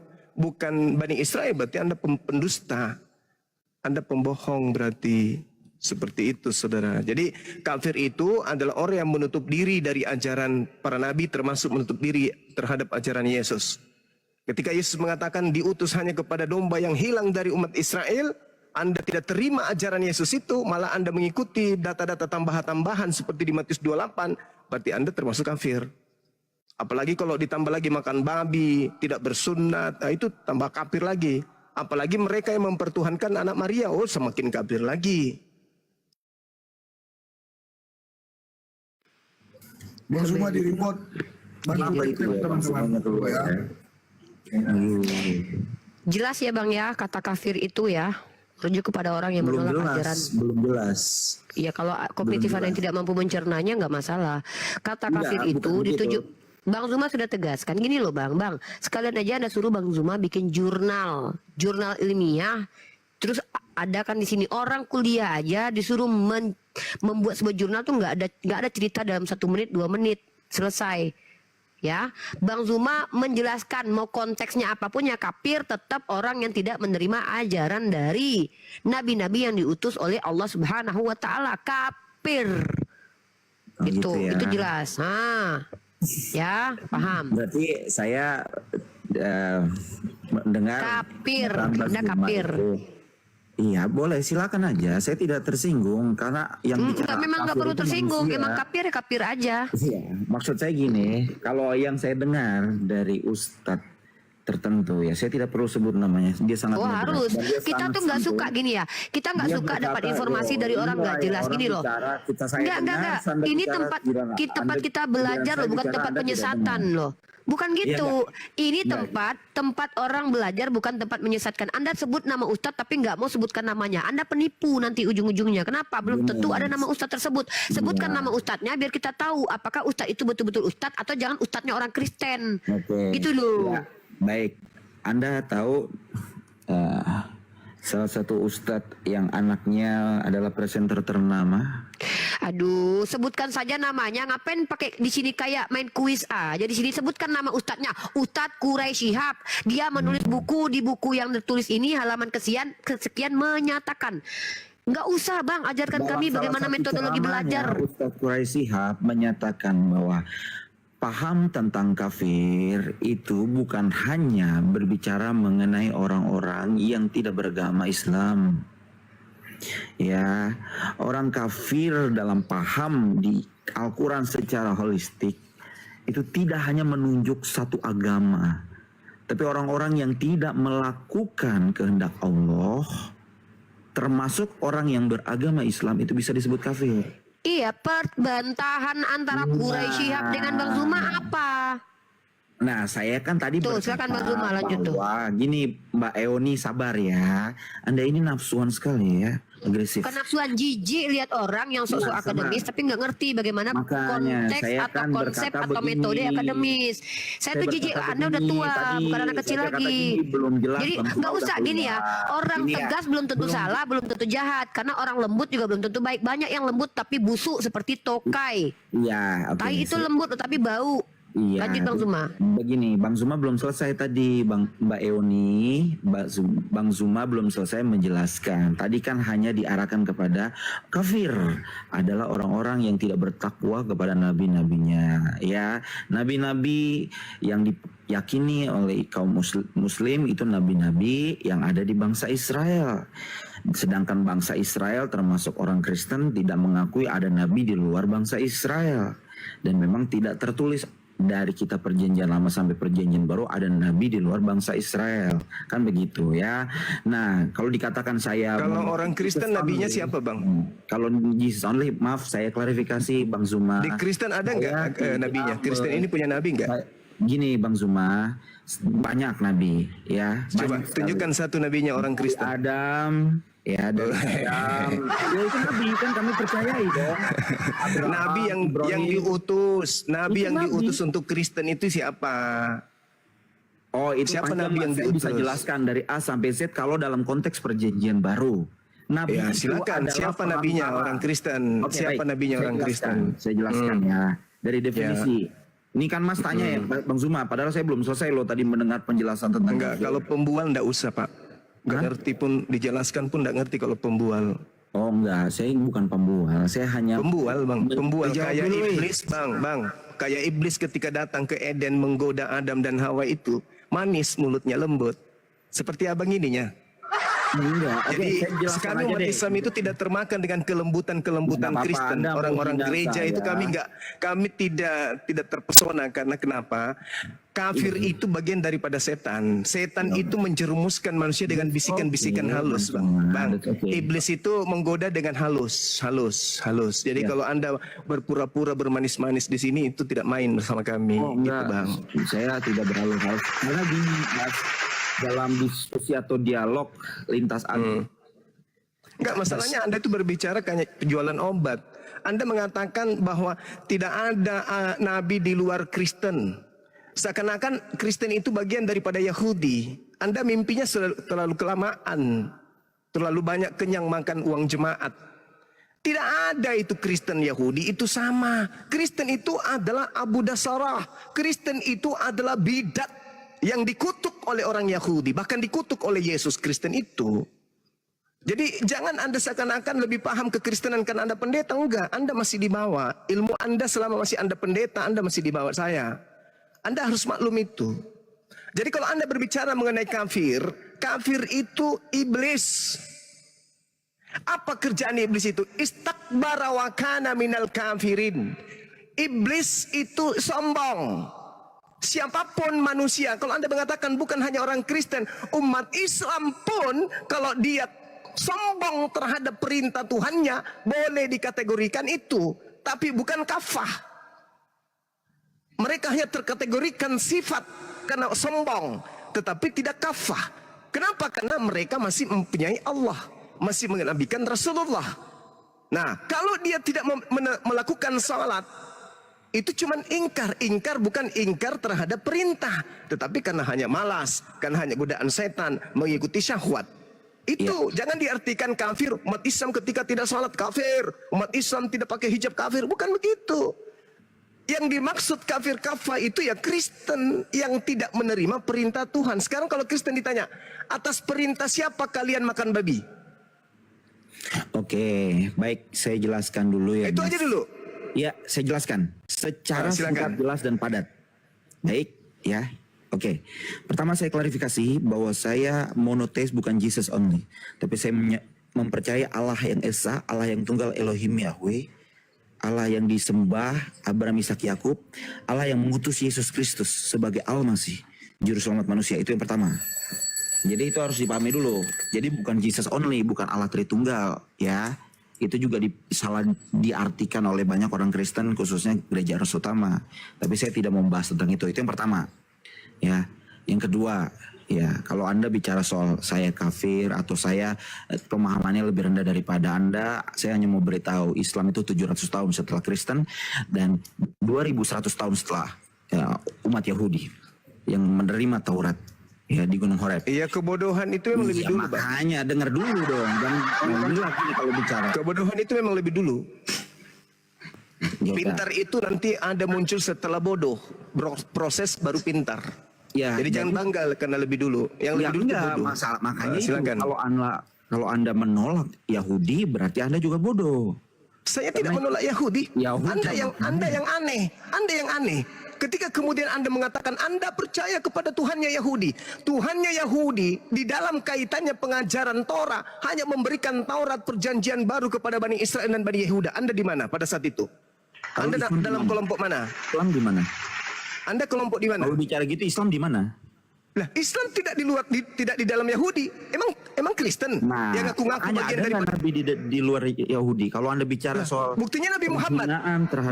Bani Israel, berarti Anda pendusta. Anda pembohong berarti. Seperti itu, saudara. Jadi kafir itu adalah orang yang menutup diri dari ajaran para nabi, termasuk menutup diri terhadap ajaran Yesus. Ketika Yesus mengatakan diutus hanya kepada domba yang hilang dari umat Israel, Anda tidak terima ajaran Yesus itu, malah Anda mengikuti data-data tambahan-tambahan seperti di Matius 28, berarti Anda termasuk kafir. Apalagi kalau ditambah lagi makan babi, tidak bersunat, nah itu tambah kafir lagi. Apalagi mereka yang mempertuhankan anak Maria, oh semakin kafir lagi. Bang Zuma di remote. Bantu teman-teman ya. Jelas ya Bang ya, kata kafir itu ya rujuk kepada orang yang menolak ajaran. Belum jelas. Iya, kalau kognitif Anda yang tidak mampu mencernanya nggak masalah. Kata kafir itu dituju. Bang Zuma sudah tegaskan gini loh Bang, sekalian aja Anda suruh Bang Zuma bikin jurnal ilmiah, terus ada kan di sini orang kuliah aja disuruh membuat sebuah jurnal tuh nggak ada cerita dalam 1 menit 2 menit selesai. Ya, Bang Zuma menjelaskan mau konteksnya apapun ya kafir tetap orang yang tidak menerima ajaran dari nabi-nabi yang diutus oleh Allah Subhanahu wa taala, kafir. Gitu ya. Itu jelas. Ya, paham. Berarti saya mendengar kafir, Anda kafir. Iya, boleh, silakan aja. Saya tidak tersinggung karena yang bicara memang nggak perlu tersinggung, emang kafir ya kafir aja. Iya, maksud saya gini, kalau yang saya dengar dari ustadz tertentu ya, saya tidak perlu sebut namanya. Dia sangat harus. Kita tuh nggak suka gini ya. Kita nggak suka dapat informasi dari orang nggak jelas gini loh. Enggak. Ini tempat kita belajar loh, bukan tempat penyesatan loh. Bukan gitu. Ini Nggak. tempat orang belajar, bukan tempat menyesatkan. Anda sebut nama ustadz tapi nggak mau sebutkan namanya. Anda penipu nanti ujung-ujungnya. Kenapa? Belum tentu ada nama ustadz tersebut. Sebutkan nama ustadznya biar kita tahu apakah ustadz itu betul-betul ustadz atau jangan ustadznya orang Kristen. Oke. Gitu loh. Ya, baik. Anda tahu salah satu ustadz yang anaknya adalah presenter ternama? Aduh, sebutkan saja namanya. Ngapain pakai di sini kayak main kuis aja? Di sini sebutkan nama ustadznya, Ustadz Quraisy Shihab. Dia menulis buku, di buku yang tertulis ini halaman kesekian menyatakan. Nggak usah bang, ajarkan Dalam kami salah bagaimana satu metodologi ceramahnya, belajar. Ustadz Quraisy Shihab menyatakan bahwa paham tentang kafir itu bukan hanya berbicara mengenai orang-orang yang tidak beragama Islam. Ya, orang kafir dalam paham di Al-Quran secara holistik itu tidak hanya menunjuk satu agama, tapi orang-orang yang tidak melakukan kehendak Allah, termasuk orang yang beragama Islam, itu bisa disebut kafir. Iya, perbantahan antara Quraisy Shihab dengan Bang Zuma apa? Nah, saya kan tadi Tuh, berkata silakan Bang Zuma, lanjut tuh. bahwa gini, Mbak Eoni, sabar ya. Anda ini nafsuan sekali ya, agresif. Kenafsuan jijik lihat orang yang sok-sok Nah, akademis tapi nggak ngerti bagaimana Makanya, konteks saya atau kan konsep berkata atau begini. metode akademis. Saya tuh jijik, berkata Anda udah begini tua, tadi, bukan anak kecil saya kata lagi. gini, belum jelas, Jadi Bang Zuma nggak usah udah gini ya. keluar. Orang Gini ya, tegas belum tentu belum- salah, belum tentu jahat. Karena orang lembut juga belum tentu baik. Banyak yang lembut tapi busuk seperti tokai. Iya, oke. Tai itu lembut tapi bau. Iya. Lanjut Bang Zuma. Begini, Bang Zuma belum selesai tadi, Mbak Eoni, Bang Zuma belum selesai menjelaskan. Tadi kan hanya diarahkan kepada kafir adalah orang-orang yang tidak bertakwa kepada nabi-nabinya. Ya, nabi-nabi yang diyakini oleh kaum muslim itu nabi-nabi yang ada di bangsa Israel. Sedangkan bangsa Israel termasuk orang Kristen tidak mengakui ada nabi di luar bangsa Israel. Dan memang tidak tertulis dari kitab perjanjian lama sampai perjanjian baru ada nabi di luar bangsa Israel, kan begitu ya. Nah, kalau dikatakan saya Kalau orang Kristen nabinya siapa bang? Kalau Jesus only, maaf saya klarifikasi Bang Zuma. Di Kristen ada nggak Saya nabinya? tidak Kristen ini punya nabi nggak? Gini Bang Zuma, banyak nabi ya. Coba Banyak tunjukkan satu nabinya orang Kristen. Adam, ya dari Adam. Ya itu nabi kan kami percayai dong. Abraham, Nabi yang Ibrahim. diutus, nabi Itu yang nabi. diutus untuk Kristen itu siapa? Oh itu Siapa panjang, nabi yang Mas. Saya bisa diutus? jelaskan dari A sampai Z kalau dalam konteks perjanjian baru. Nabi Ya itu silakan. adalah Siapa nabinya perantara. orang Kristen? Oke, Siapa baik. nabinya Saya orang jelaskan. Kristen? Saya jelaskan ya dari definisi. Ini kan Mas tanya ya Bang Zuma, padahal saya belum selesai loh tadi mendengar penjelasan tentang Enggak, kalau pembual enggak usah Pak. Enggak ngerti pun, dijelaskan pun enggak ngerti kalau pembual. Oh enggak, saya bukan pembual, saya hanya Pembual bang, pembual Jawab kayak dulu, iblis bang. Kayak iblis ketika datang ke Eden menggoda Adam dan Hawa itu. Manis, mulutnya lembut. Seperti abang ininya. Enggak, oke, Jadi saya jelaskan kami aja umat deh. Islam itu tidak termakan dengan kelembutan-kelembutan Nggak apa-apa, Kristen. Anda Orang-orang menghina gereja itu saya. kami tidak terpesona karena kenapa? Kafir itu bagian daripada setan. Setan itu menjerumuskan manusia dengan bisikan-bisikan Oke, halus, Bang bang. Zuma, Bang, that's okay. iblis itu menggoda dengan halus. Jadi Ya. kalau Anda berpura-pura bermanis-manis di sini itu tidak main bersama kami, Oh gitu, enggak, bang. saya tidak berhalu-halu. Karena gini, Mas, dalam diskusi atau dialog lintas agama, Enggak, masalahnya Anda itu berbicara kayak penjualan obat. Anda mengatakan bahwa tidak ada nabi di luar Kristen. Seakan-akan Kristen itu bagian daripada Yahudi. Anda mimpinya terlalu kelamaan. Terlalu banyak kenyang makan uang jemaat. Tidak ada itu Kristen Yahudi, itu sama. Kristen itu adalah Abu Dasarah. Kristen itu adalah bidat yang dikutuk oleh orang Yahudi. Bahkan dikutuk oleh Yesus Kristen itu. Jadi jangan Anda seakan-akan lebih paham kekristenan karena Anda pendeta. Enggak, Anda masih di bawah. Ilmu Anda selama masih Anda pendeta, Anda masih di bawah saya. Anda harus maklum itu. Jadi kalau Anda berbicara mengenai kafir, kafir itu iblis. Apa kerjaan iblis itu? Istakbara wa kana minal kafirin. Iblis itu sombong. Siapapun manusia, kalau Anda mengatakan bukan hanya orang Kristen, umat Islam pun kalau dia sombong terhadap perintah Tuhannya boleh dikategorikan itu, tapi bukan kafah. Mereka hanya terkategorikan sifat karena sombong, tetapi tidak kafah. Kenapa? Karena mereka masih mempunyai Allah, masih mengenabikan Rasulullah. Nah, kalau dia tidak melakukan salat, itu cuman ingkar. Ingkar bukan ingkar terhadap perintah, tetapi karena hanya malas, karena hanya godaan setan, mengikuti syahwat. Itu jangan diartikan kafir. Umat Islam ketika tidak salat kafir, umat Islam tidak pakai hijab kafir. Bukan begitu. Yang dimaksud kafir kafah itu ya Kristen yang tidak menerima perintah Tuhan. Sekarang kalau Kristen ditanya, atas perintah siapa kalian makan babi? Oke, baik, saya jelaskan dulu ya. Itu aja dulu. Ya, saya jelaskan secara singkat, jelas dan padat. Baik, ya. Oke. Pertama saya klarifikasi bahwa saya monoteis bukan Jesus only, tapi saya mempercayai Allah yang Esa, Allah yang tunggal Elohim Yahweh, Allah yang disembah Abraham, Ishak, Yakub, Allah yang mengutus Yesus Kristus sebagai Al-Masih, juru selamat manusia. Itu yang pertama. Jadi itu harus dipahami dulu. Jadi bukan Jesus only, bukan Allah Tritunggal, ya. Itu juga salah diartikan oleh banyak orang Kristen, khususnya Gereja Ras Utama. Tapi saya tidak mau membahas tentang itu. Itu yang pertama. Ya. Yang kedua, ya, kalau Anda bicara soal saya kafir atau saya pemahamannya lebih rendah daripada Anda, saya hanya mau beritahu Islam itu 700 tahun setelah Kristen dan 2100 tahun setelah umat Yahudi yang menerima Taurat ya di Gunung Horeb. Iya, kebodohan itu memang lebih dulu, Bang. Makanya dengar dulu dong, dan lagi kalau bicara. Kebodohan itu memang lebih dulu. Ya, pintar itu nanti ada muncul setelah bodoh. Proses baru pintar. Ya, jadi jangan bangga karena lebih dulu. Yang lebih dulu itu bodoh. Masalah, makanya itu, silakan. kalau anda menolak Yahudi berarti Anda juga bodoh. Saya tidak menolak Yahudi. Anda yang aneh. Anda yang aneh. Ketika kemudian Anda mengatakan Anda percaya kepada Tuhannya Yahudi. Tuhannya Yahudi di dalam kaitannya pengajaran Torah hanya memberikan Taurat perjanjian baru kepada Bani Israel dan Bani Yehuda. Anda di mana pada saat itu? Anda dalam kelompok mana? Islam di mana? Anda kelompok di mana? Kalau bicara gitu Islam di mana? Lah, Islam tidak di luar, tidak di dalam Yahudi. Emang Kristen yang ngaku-ngaku bagian dari Nabi di luar Yahudi. Kalau Anda bicara soal buktinya Nabi Muhammad.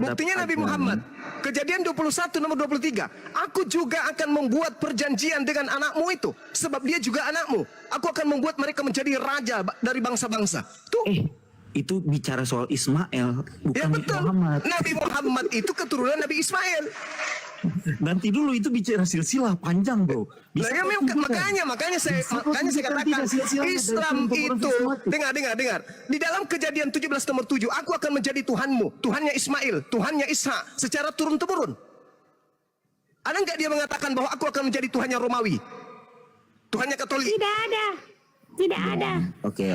Buktinya Nabi Muhammad. Kejadian 21 nomor 23. Aku juga akan membuat perjanjian dengan anakmu itu, sebab dia juga anakmu. Aku akan membuat mereka menjadi raja dari bangsa-bangsa. Tuh. Itu bicara soal Ismail, bukan ya, betul. Muhammad. Nabi Muhammad itu keturunan Nabi Ismail. Nanti dulu itu bicara silsilah panjang, bro. Makanya saya katakan Islam itu dengar. Di dalam Kejadian 17 nomor 7, aku akan menjadi Tuhanmu, Tuhannya Ismail, Tuhannya Ishak, secara turun-temurun. Ada nggak dia mengatakan bahwa aku akan menjadi Tuhannya Romawi, Tuhannya Katolik? Tidak ada. Oke.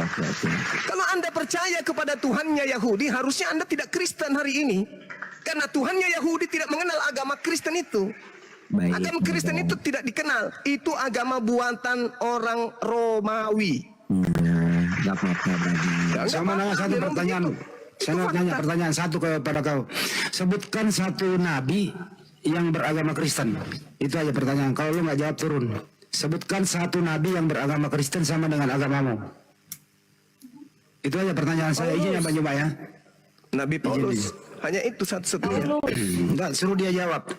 Kalau Anda percaya kepada Tuhannya Yahudi, harusnya Anda tidak Kristen hari ini. Karena Tuhannya Yahudi tidak mengenal agama Kristen itu. Agama Kristen itu tidak dikenal. Itu agama buatan orang Romawi. Sama dengan satu pertanyaan. Saya nanya pertanyaan satu kepada kau. Sebutkan satu nabi yang beragama Kristen. Itu aja pertanyaan. Kalau lu nggak jawab turun. Sebutkan satu nabi yang beragama Kristen sama dengan agamamu. Itu aja pertanyaan saya. Izin ya Pak Juma ya. Nabi Paulus. Hanya itu satu-satunya. Enggak, suruh dia jawab.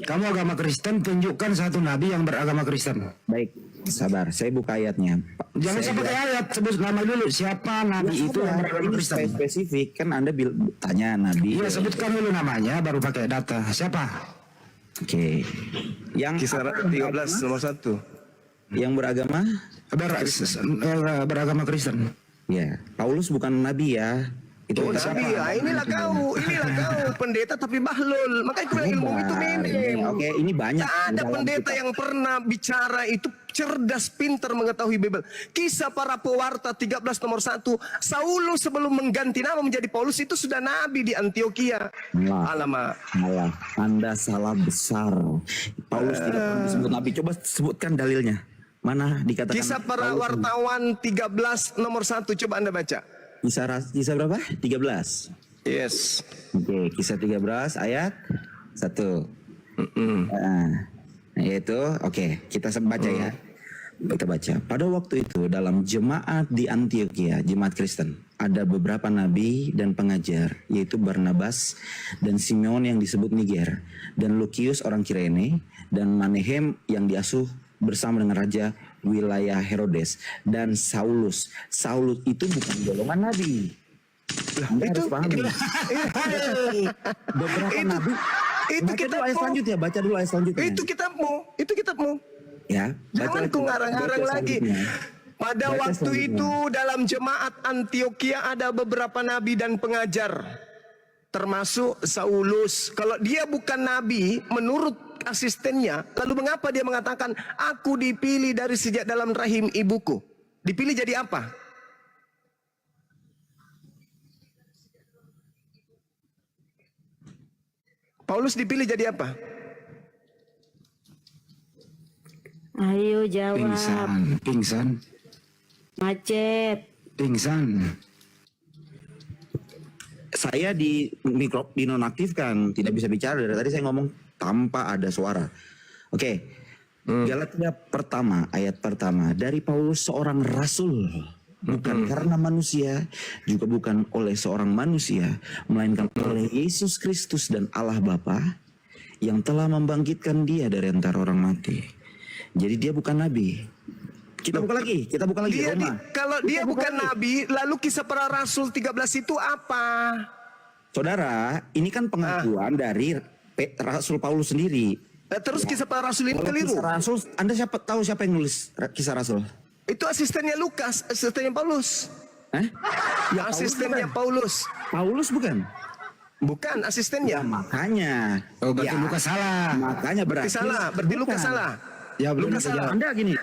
Kamu agama Kristen, tunjukkan satu nabi yang beragama Kristen. Baik, sabar. Saya buka ayatnya. Jangan sampai pakai ayat, sebut nama dulu. Siapa nabi itu yang beragama Kristen? Spesifik, kan Anda tanya nabi. Iya, sebutkan dulu namanya, baru pakai data. Siapa? Oke. Yang Kisah 13 nomor 1. Yang beragama? Beragama Kristen. Ya, Paulus bukan nabi ya. Itu nabi ya, inilah kau pendeta tapi bahlul. Makanya bilang ilmu itu minim. Oke, ini banyak. Ada pendeta yang pernah bicara itu cerdas, pintar mengetahui Bible. Kisah para pewarta 13 nomor 1. Saulus sebelum mengganti nama menjadi Paulus itu sudah nabi di Antioquia. Alamak. Anda salah besar. Paulus tidak pernah disebut nabi. Coba sebutkan dalilnya. Mana dikatakan? Kisah para wartawan 13 nomor 1. Coba Anda baca. Kisah berapa? 13. Yes. Oke, kisah 13 ayat 1. Yaitu, oke, kita baca ya. Kita baca. Pada waktu itu dalam jemaat di Antioquia, jemaat Kristen. ada beberapa nabi dan pengajar, yaitu Barnabas dan Simeon yang disebut Niger, dan Lukius orang Kirene, dan Manehem yang diasuh bersama dengan raja wilayah Herodes, dan Saulus. Saulus itu bukan golongan nabi. Anda harus pahami. Beberapa nabi. Itu Baca dulu ayat selanjutnya. Baca dulu ayat selanjutnya. Itu kitabmu. Ya. Jangan ku ngarang-ngarang lagi. Pada Baca waktu selanjutnya. itu dalam jemaat Antioquia ada beberapa nabi dan pengajar, termasuk Saulus. Kalau dia bukan nabi menurut asistennya, lalu mengapa dia mengatakan aku dipilih dari sejak dalam rahim ibuku? Dipilih jadi apa? Paulus dipilih jadi apa? Ayo jawab. Pingsan. Macet. Pingsan. Saya dinonaktifkan, tidak bisa bicara. Dari tadi saya ngomong tanpa ada suara. Oke. Galatia pertama, ayat pertama. Dari Paulus seorang rasul, bukan karena manusia, juga bukan oleh seorang manusia, melainkan oleh Yesus Kristus dan Allah Bapa yang telah membangkitkan dia dari antara orang mati. Jadi dia bukan nabi. Kita buka lagi Roma. Kalau dia bukan nabi, lalu kisah para rasul 13 itu apa? Saudara, ini kan pengakuan dari Rasul Paulus sendiri. Terus kisah para rasul ini Kalau keliru. kisah Rasul, Anda tahu siapa yang nulis kisah Rasul? Itu asistennya Lukas, asistennya Paulus. Ya, Asistennya Paulus. Paulus bukan? Bukan asistennya. Makanya. Oh, berarti Lukas salah. Makanya berarti salah, berarti Lukas salah. Ya, belum Lukas salah. Anda gini.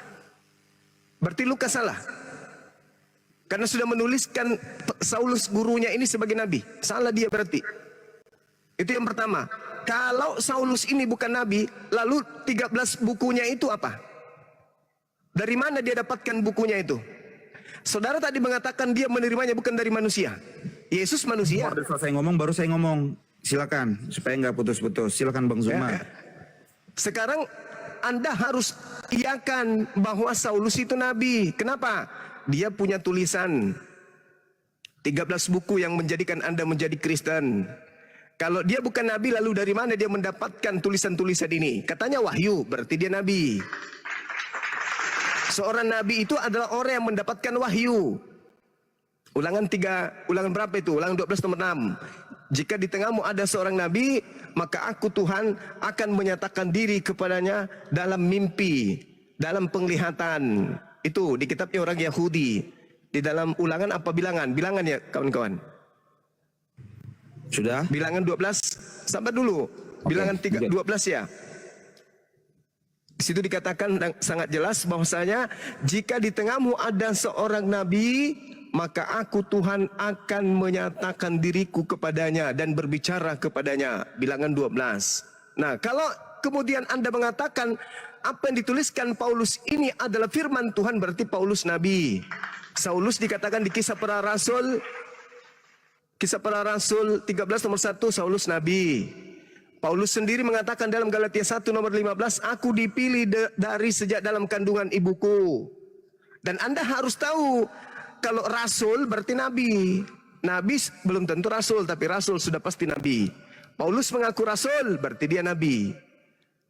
Berarti Lukas salah. Karena sudah menuliskan Saulus gurunya ini sebagai nabi. Salah dia berarti. Itu yang pertama. Kalau Saulus ini bukan nabi, lalu 13 bukunya itu apa? Dari mana dia dapatkan bukunya itu? Saudara tadi mengatakan dia menerimanya bukan dari manusia. Yesus manusia. Baru selesai ngomong, baru saya ngomong. Silakan, supaya nggak putus-putus. Silakan Bang Zuma. Ya. Sekarang Anda harus iakan bahwa Saulus itu nabi. Kenapa? Dia punya tulisan 13 buku yang menjadikan Anda menjadi Kristen. Kalau dia bukan nabi, lalu dari mana dia mendapatkan tulisan-tulisan ini? Katanya wahyu, berarti dia nabi. Seorang nabi itu adalah orang yang mendapatkan wahyu. Ulangan berapa itu? Ulangan 12 nomor 6. Jika di tengahmu ada seorang nabi, maka aku Tuhan akan menyatakan diri kepadanya dalam mimpi, dalam penglihatan. Itu di kitabnya orang Yahudi. Di dalam ulangan apa bilangan? Bilangan ya kawan-kawan. Sudah? Bilangan 12, sabar dulu. Bilangan 12 ya. Di situ dikatakan sangat jelas bahwasanya jika di tengahmu ada seorang nabi, maka aku Tuhan akan menyatakan diriku kepadanya dan berbicara kepadanya. Bilangan 12. Nah, kalau kemudian Anda mengatakan apa yang dituliskan Paulus ini adalah firman Tuhan, berarti Paulus nabi. Saulus dikatakan di Kisah Para Rasul 13 nomor 1, Saulus nabi. Paulus sendiri mengatakan dalam Galatia 1 nomor 15, aku dipilih dari sejak dalam kandungan ibuku. Dan Anda harus tahu, kalau rasul berarti nabi. Nabi belum tentu rasul, tapi rasul sudah pasti nabi. Paulus mengaku rasul, berarti dia nabi.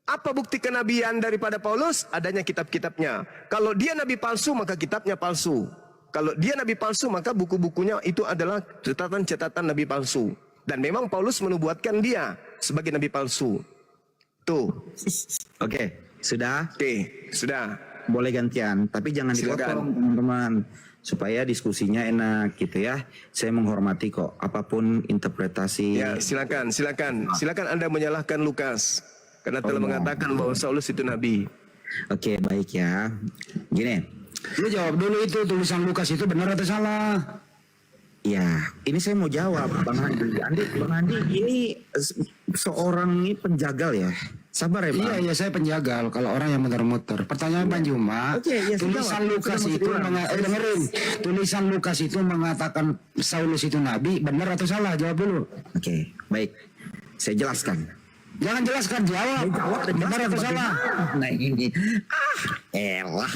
Apa bukti kenabian daripada Paulus? Adanya kitab-kitabnya. Kalau dia nabi palsu, maka kitabnya palsu. Kalau dia nabi palsu, maka buku-bukunya itu adalah catatan-catatan nabi palsu. Dan memang Paulus menubuatkan dia sebagai nabi palsu. Tuh. Oke, sudah? Oke, sudah. Boleh gantian, tapi jangan dipotong teman-teman. Supaya diskusinya enak gitu ya. Saya menghormati kok, apapun interpretasi. Ya, silakan Anda menyalahkan Lukas karena telah mengatakan bahwa Saulus itu nabi. Oke, baik ya. Gini. Lu jawab dulu itu tulisan Lukas itu benar atau salah? Ya, ini saya mau jawab, Bang Andi. Bang Andi, ini seorang ini penjagal ya. Sabar ya, Bang. Iya, saya penjagal. Kalau orang yang muter-muter. Pertanyaan Bang Juma, tulisan Lukas itu dengerin. Tulisan Lukas itu mengatakan Saulus itu nabi, benar atau salah? Jawab dulu. Oke, baik. Saya jelaskan. Jangan jelaskan, jawab. Benar atau salah? Nah ini, elah.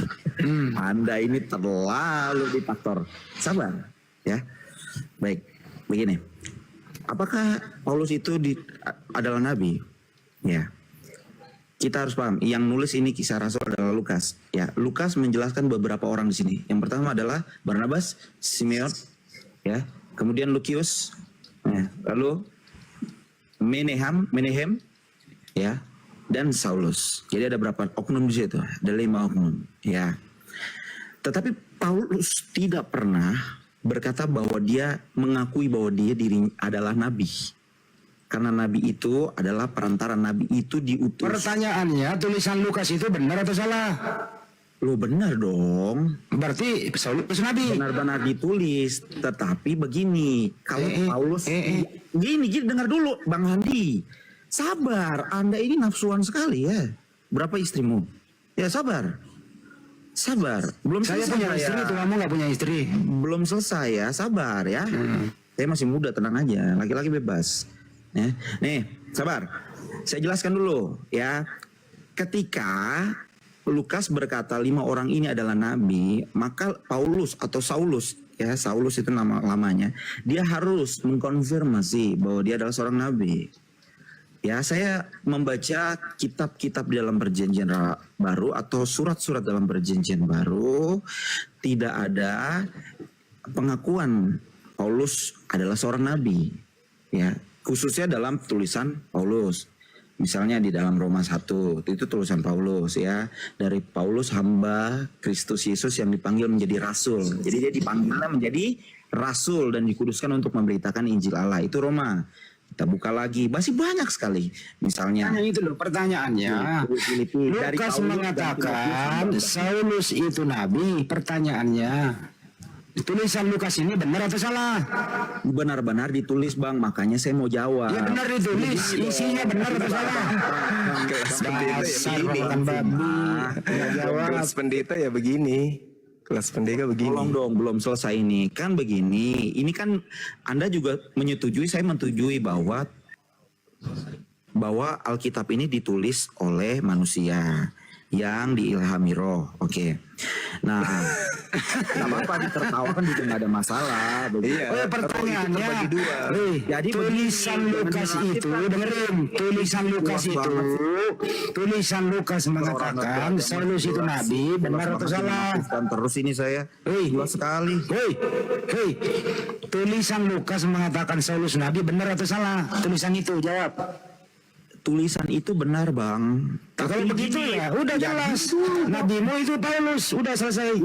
Anda ini terlalu diktator. Sabar, ya. Baik, begini. Apakah Paulus itu adalah nabi? Ya. Kita harus paham, yang nulis ini kisah Rasul adalah Lukas. Ya, Lukas menjelaskan beberapa orang di sini. Yang pertama adalah Barnabas, Simeon, ya. Kemudian Lukius, ya. Lalu Menahem, ya, dan Saulus. Jadi ada berapa oknum di situ? Ada 5 oknum, ya. Tetapi Paulus tidak pernah berkata bahwa dia mengakui bahwa dia adalah nabi. Karena nabi itu adalah perantara, nabi itu diutus. Pertanyaannya, tulisan Lukas itu benar atau salah? Lo benar dong. Berarti Saulus nabi. Benar-benar ditulis. Tetapi begini, kalau Paulus gini dengar dulu Bang Handi. Sabar, Anda ini nafsuan sekali ya. Berapa istrimu? Ya sabar. Belum Saya selesai punya istri, tuh kamu nggak punya istri. Belum selesai ya, sabar ya. Saya masih muda, tenang aja. Laki-laki bebas. Ya. Nih, sabar. Saya jelaskan dulu ya. Ketika Lukas berkata 5 orang ini adalah nabi, maka Paulus atau Saulus, ya Saulus itu nama lamanya, dia harus mengkonfirmasi bahwa dia adalah seorang nabi. Ya, saya membaca kitab-kitab dalam perjanjian baru atau surat-surat dalam perjanjian baru, tidak ada pengakuan Paulus adalah seorang nabi. Ya, khususnya dalam tulisan Paulus. Misalnya di dalam Roma 1, itu tulisan Paulus ya. Dari Paulus hamba Kristus Yesus yang dipanggil menjadi rasul. Jadi dia dipanggilnya menjadi rasul dan dikuduskan untuk memberitakan Injil Allah. Itu Roma. Kita buka lagi, masih banyak sekali. Misalnya Itu loh pertanyaannya. Lukas mengatakan Saulus itu nabi. Pertanyaannya, tulisan Lukas ini benar atau salah? benar-benar ditulis Bang, makanya saya mau jawab. Ya benar ditulis, isinya benar atau salah? Kelas pendeta ya begini. Kelas pendeta ya begini. Kelas pendeta begini. Tolong dong, belum selesai ini. Kan begini, ini kan Anda juga menyetujui, saya menyetujui bahwa Alkitab ini ditulis oleh manusia yang diilhami roh. Oke. Nah, nggak apa-apa ditertawakan juga nggak ada masalah. Iya. Pertanyaannya, Jadi tulisan Lukas itu, dengerin, tulisan Lukas mengatakan Saulus itu nabi, benar atau salah? Terus ini saya jelas sekali. Hei, tulisan Lukas mengatakan Saulus nabi, benar atau salah? Tulisan itu, jawab. Tulisan itu benar Bang. Kalau begitu ya, udah jelas. Nabimu itu Paulus, udah selesai.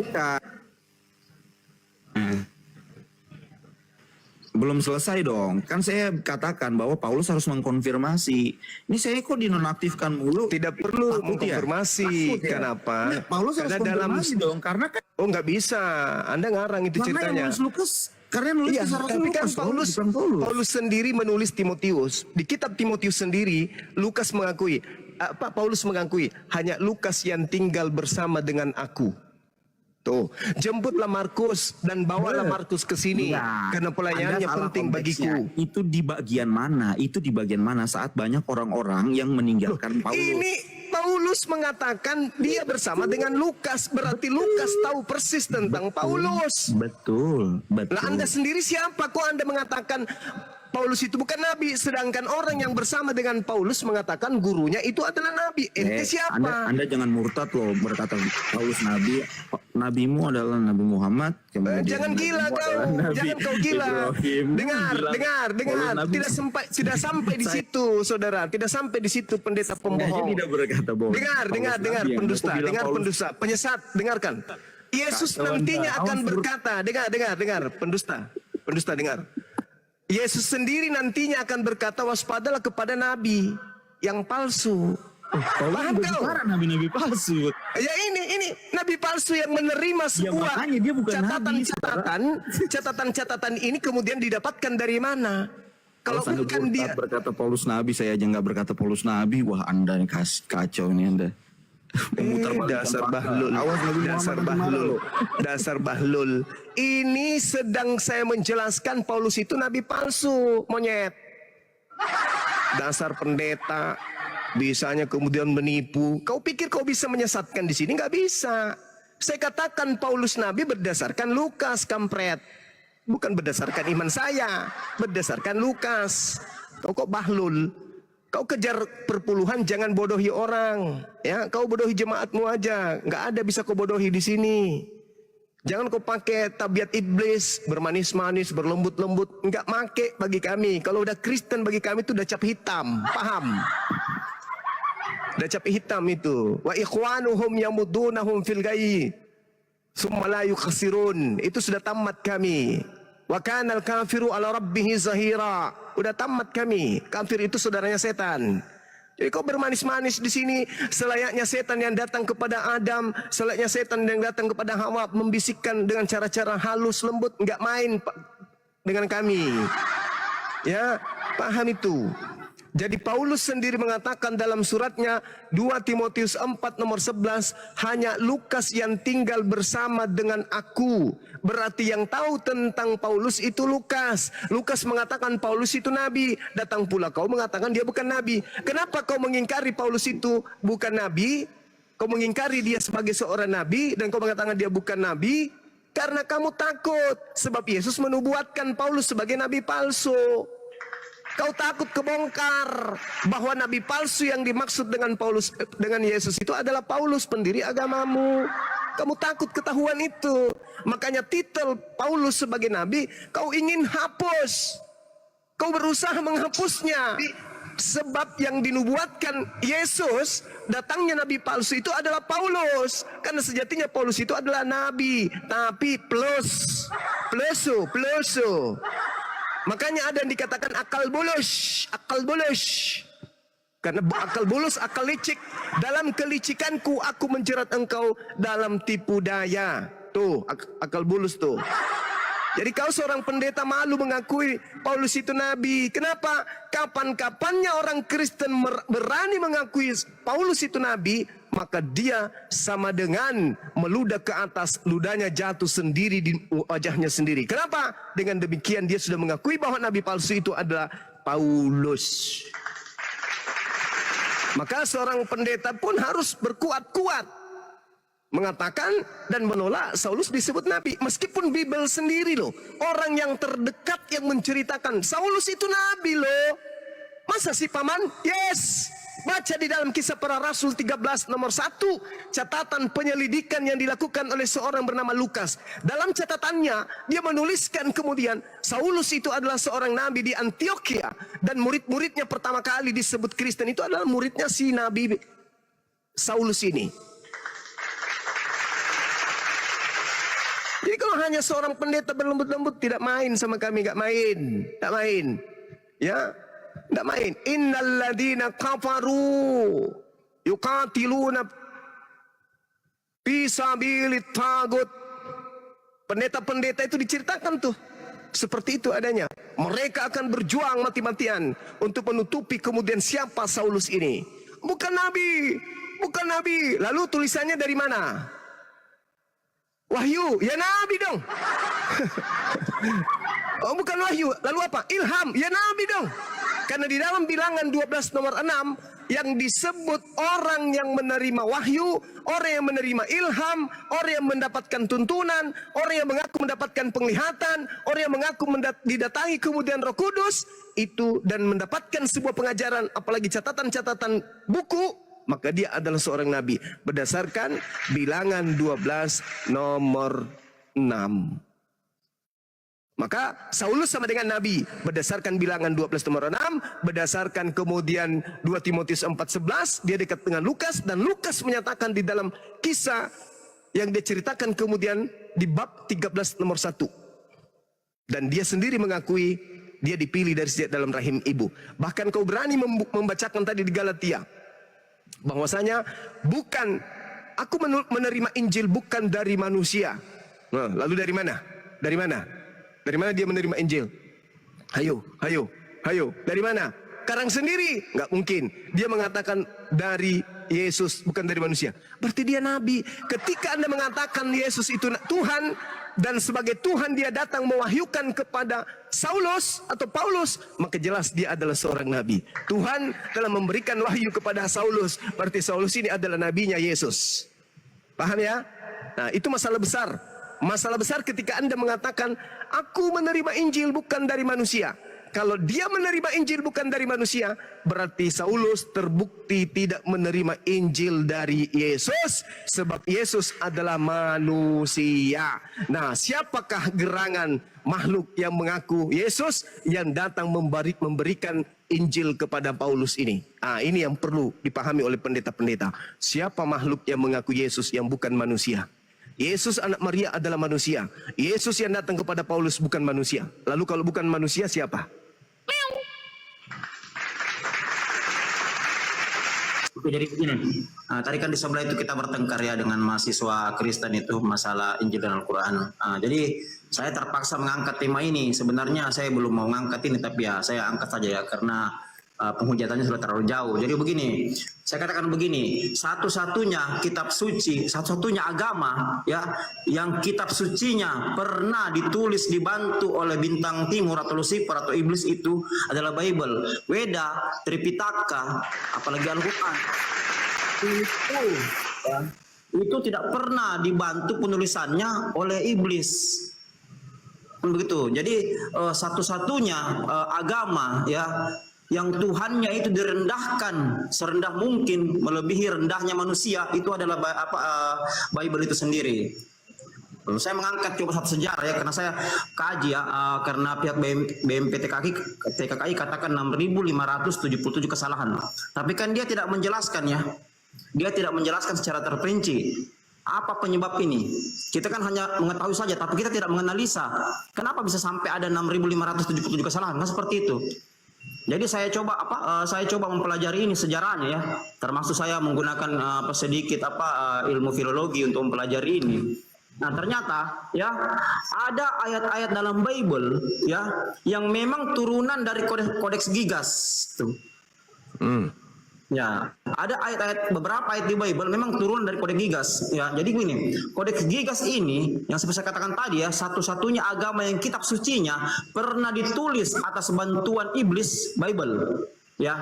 Belum selesai dong. Kan saya katakan bahwa Paulus harus mengkonfirmasi. Ini saya kok dinonaktifkan mulu? Tidak perlu mengkonfirmasi. Kenapa? Paulus harus konfirmasi dong. Karena kan Oh nggak bisa. Anda ngarang itu karena yang ceritanya. nulis Lukas. Karena nulis Iya, kisah Rasul tapi kan Lukas, Paulus sendiri menulis Timotius. Di kitab Timotius sendiri, Lukas mengakui, Paulus mengakui, hanya Lukas yang tinggal bersama dengan aku. Tuh, jemputlah Markus dan bawalah Markus ke sini. Karena pelayanannya penting bagiku. Itu di bagian mana? Itu di bagian mana saat banyak orang-orang yang meninggalkan Paulus? Ini Paulus mengatakan dia bersama dengan Lukas. Berarti Lukas tahu persis tentang Paulus. Betul. Lah Anda sendiri siapa? Kok Anda mengatakan Paulus itu bukan nabi, sedangkan orang yang bersama dengan Paulus mengatakan gurunya itu adalah nabi. Ente siapa? Anda jangan murtad loh berkata Paulus nabi. Nabimu adalah Nabi Muhammad. Jangan gila kau, jangan kau gila. Dengar. Tidak sampai di situ, saudara. Tidak sampai di situ pendeta pembohong. Tidak berkata bohong. Dengar pendusta, penyesat, dengarkan. Yesus nantinya akan berkata, dengar, pendusta dengar. Yesus sendiri nantinya akan berkata, waspadalah kepada nabi yang palsu. Paham kau? Nabi-nabi palsu. Ya ini nabi palsu yang menerima sebuah catatan ini kemudian didapatkan dari mana? Kalau bukan dia berkata Paulus nabi, saya aja nggak berkata Paulus nabi. Wah Anda nih kacau nih Anda. Dasar bahlul. Ini sedang saya menjelaskan Paulus itu nabi palsu, monyet. Dasar pendeta, bisanya kemudian menipu. Kau pikir kau bisa menyesatkan di sini? Nggak bisa. Saya katakan Paulus nabi berdasarkan Lukas, kampret. Bukan berdasarkan iman saya, berdasarkan Lukas. Kau kok bahlul? Kau kejar perpuluhan, jangan bodohi orang. Ya, kau bodohi jemaatmu aja. Nggak ada bisa kau bodohi di sini. Jangan kau pakai tabiat iblis, bermanis-manis, berlembut-lembut. Nggak make bagi kami. Kalau udah Kristen bagi kami itu udah cap hitam, paham? Udah cap hitam itu. Wa ikhwanuhum yamudunahum fil ghayyi summa la yukhsirun. Itu sudah tamat kami. Wa kanal kafiru ala rabbihi zahira. Udah tamat kami. Kafir itu saudaranya setan. Jadi kau bermanis-manis di sini selayaknya setan yang datang kepada Adam, selayaknya setan yang datang kepada Hawa, membisikkan dengan cara-cara halus lembut, enggak main dengan kami. Ya, paham itu. Jadi Paulus sendiri mengatakan dalam suratnya 2 Timotius 4 nomor 11, hanya Lukas yang tinggal bersama dengan aku. Berarti yang tahu tentang Paulus itu Lukas. Lukas mengatakan Paulus itu nabi. Datang pula kau mengatakan dia bukan nabi. Kenapa kau mengingkari Paulus itu bukan nabi? Kau mengingkari dia sebagai seorang nabi dan kau mengatakan dia bukan nabi? Karena kamu takut. Sebab Yesus menubuatkan Paulus sebagai nabi palsu. Kau takut kebongkar bahwa nabi palsu yang dimaksud dengan Yesus itu adalah Paulus, pendiri agamamu. Kamu takut ketahuan itu. Makanya titel Paulus sebagai nabi kau ingin hapus. Kau berusaha menghapusnya. Sebab yang dinubuatkan Yesus, datangnya nabi palsu itu adalah Paulus. Karena sejatinya Paulus itu adalah nabi, tapi plusu. Makanya ada yang dikatakan akal bulus. Karena akal bulus, akal licik. Dalam kelicikanku aku menjerat engkau dalam tipu daya. Tuh, akal bulus tuh. Jadi kau seorang pendeta malu mengakui Paulus itu nabi. Kenapa? Kapan-kapannya orang Kristen berani mengakui Paulus itu nabi, maka dia sama dengan meludah ke atas, ludahnya jatuh sendiri di wajahnya sendiri. Kenapa? Dengan demikian dia sudah mengakui bahwa nabi palsu itu adalah Paulus. Maka seorang pendeta pun harus berkuat-kuat mengatakan dan menolak Saulus disebut nabi. Meskipun Bible sendiri loh, orang yang terdekat yang menceritakan Saulus itu nabi loh. Masa sih paman? Yes. Baca di dalam Kisah Para Rasul 13 nomor 1, catatan penyelidikan yang dilakukan oleh seorang bernama Lukas. Dalam catatannya dia menuliskan kemudian Saulus itu adalah seorang nabi di Antioquia, dan murid-muridnya pertama kali disebut Kristen itu adalah muridnya si nabi Saulus ini. Jadi kalau hanya seorang pendeta berlembut-lembut tidak main sama kami, nggak main, ya. Tidak main. Innal ladina kafaru yuqatiluna fi sabilit tagut. Pendeta-pendeta itu diceritakan tuh. Seperti itu adanya. Mereka akan berjuang mati-matian untuk menutupi kemudian siapa Saulus ini. Bukan nabi. Lalu tulisannya dari mana? Wahyu. Ya nabi dong. Oh, bukan wahyu. Lalu apa? Ilham. Ya nabi dong. Karena di dalam Bilangan 12 nomor 6 yang disebut orang yang menerima wahyu, orang yang menerima ilham, orang yang mendapatkan tuntunan, orang yang mengaku mendapatkan penglihatan, orang yang mengaku didatangi kemudian Roh Kudus itu dan mendapatkan sebuah pengajaran, apalagi catatan-catatan buku, maka dia adalah seorang nabi berdasarkan Bilangan 12 nomor 6. Maka Saulus sama dengan nabi berdasarkan Bilangan 12 nomor 6, berdasarkan kemudian 2 Timotius 4:11, dia dekat dengan Lukas, dan Lukas menyatakan di dalam kisah yang dia ceritakan kemudian di bab 13 nomor 1. Dan dia sendiri mengakui dia dipilih dari sejak dalam rahim ibu. Bahkan kau berani membacakan tadi di Galatia bahwasanya bukan aku menerima Injil bukan dari manusia. Nah, lalu dari mana? Dari mana dia menerima Injil? Hayo. Dari mana? Karang sendiri? Nggak mungkin. Dia mengatakan dari Yesus, bukan dari manusia. Berarti dia nabi. Ketika Anda mengatakan Yesus itu Tuhan, dan sebagai Tuhan dia datang mewahyukan kepada Saulus atau Paulus, maka jelas dia adalah seorang nabi. Tuhan telah memberikan wahyu kepada Saulus. Berarti Saulus ini adalah nabinya Yesus. Paham ya? Nah, itu masalah besar. Masalah besar ketika Anda mengatakan, aku menerima Injil bukan dari manusia. Kalau dia menerima Injil bukan dari manusia, berarti Saulus terbukti tidak menerima Injil dari Yesus, sebab Yesus adalah manusia. Nah, siapakah gerangan makhluk yang mengaku Yesus yang datang memberikan Injil kepada Paulus ini? Ini yang perlu dipahami oleh pendeta-pendeta. Siapa makhluk yang mengaku Yesus yang bukan manusia? Yesus anak Maria adalah manusia. Yesus yang datang kepada Paulus bukan manusia. Lalu kalau bukan manusia siapa? Jadi begini, tadi kan di sebelah itu kita bertengkar ya dengan mahasiswa Kristen itu masalah Injil dan Al-Quran. Jadi saya terpaksa mengangkat tema ini. Sebenarnya saya belum mau mengangkat ini, tapi ya saya angkat saja ya karena penghujatannya sudah terlalu jauh. Jadi begini, saya katakan begini, satu-satunya kitab suci, satu-satunya agama ya yang kitab sucinya pernah ditulis dibantu oleh bintang timur atau Lucifer atau iblis itu adalah Bible, Weda, Tripitaka, apalagi Al-Quran. Itu tidak pernah dibantu penulisannya oleh iblis. Begitu. Jadi satu-satunya agama ya yang Tuhannya itu direndahkan serendah mungkin, melebihi rendahnya manusia, itu adalah Bible itu sendiri. Saya mengangkat coba satu sejarah ya, karena saya kaji ya, karena pihak TKKI katakan 6.577 kesalahan. Tapi kan dia tidak menjelaskan ya, dia tidak menjelaskan secara terperinci apa penyebab ini. Kita kan hanya mengetahui saja, tapi kita tidak menganalisa kenapa bisa sampai ada 6.577 kesalahan. Nah seperti itu. Jadi saya coba mempelajari ini sejarahnya ya, termasuk saya menggunakan sedikit ilmu filologi untuk mempelajari ini. Nah ternyata ya ada ayat-ayat dalam Bible ya yang memang turunan dari kodeks Gigas tuh. Ya, ada ayat-ayat, beberapa ayat di Bible memang turun dari kodeks Gigas. Ya, jadi begini, kodeks Gigas ini yang seperti saya katakan tadi ya, satu-satunya agama yang kitab sucinya pernah ditulis atas bantuan iblis, Bible. Ya,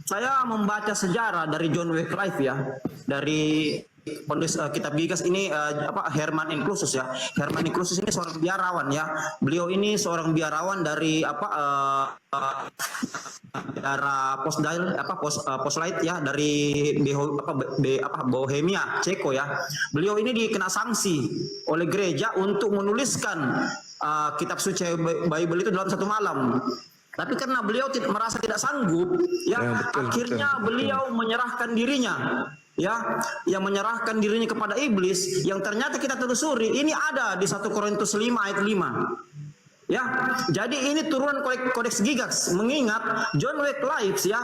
saya membaca sejarah dari John Wycliffe ya, dari penulis kitab Gigas ini Herman Inclusus ya. Herman Inclusus ini seorang biarawan ya. Beliau ini seorang biarawan dari daerah Postlight ya, dari Bohemia, Ceko ya. Beliau ini dikena sanksi oleh gereja untuk menuliskan kitab suci Bible itu dalam satu malam. Tapi karena beliau merasa tidak sanggup ya, akhirnya beliau menyerahkan dirinya ya, yang menyerahkan dirinya kepada iblis, yang ternyata kita telusuri ini ada di 1 Korintus 5 ayat 5. Ya, jadi ini turunan kodeks Gigas, mengingat John Wycliffe ya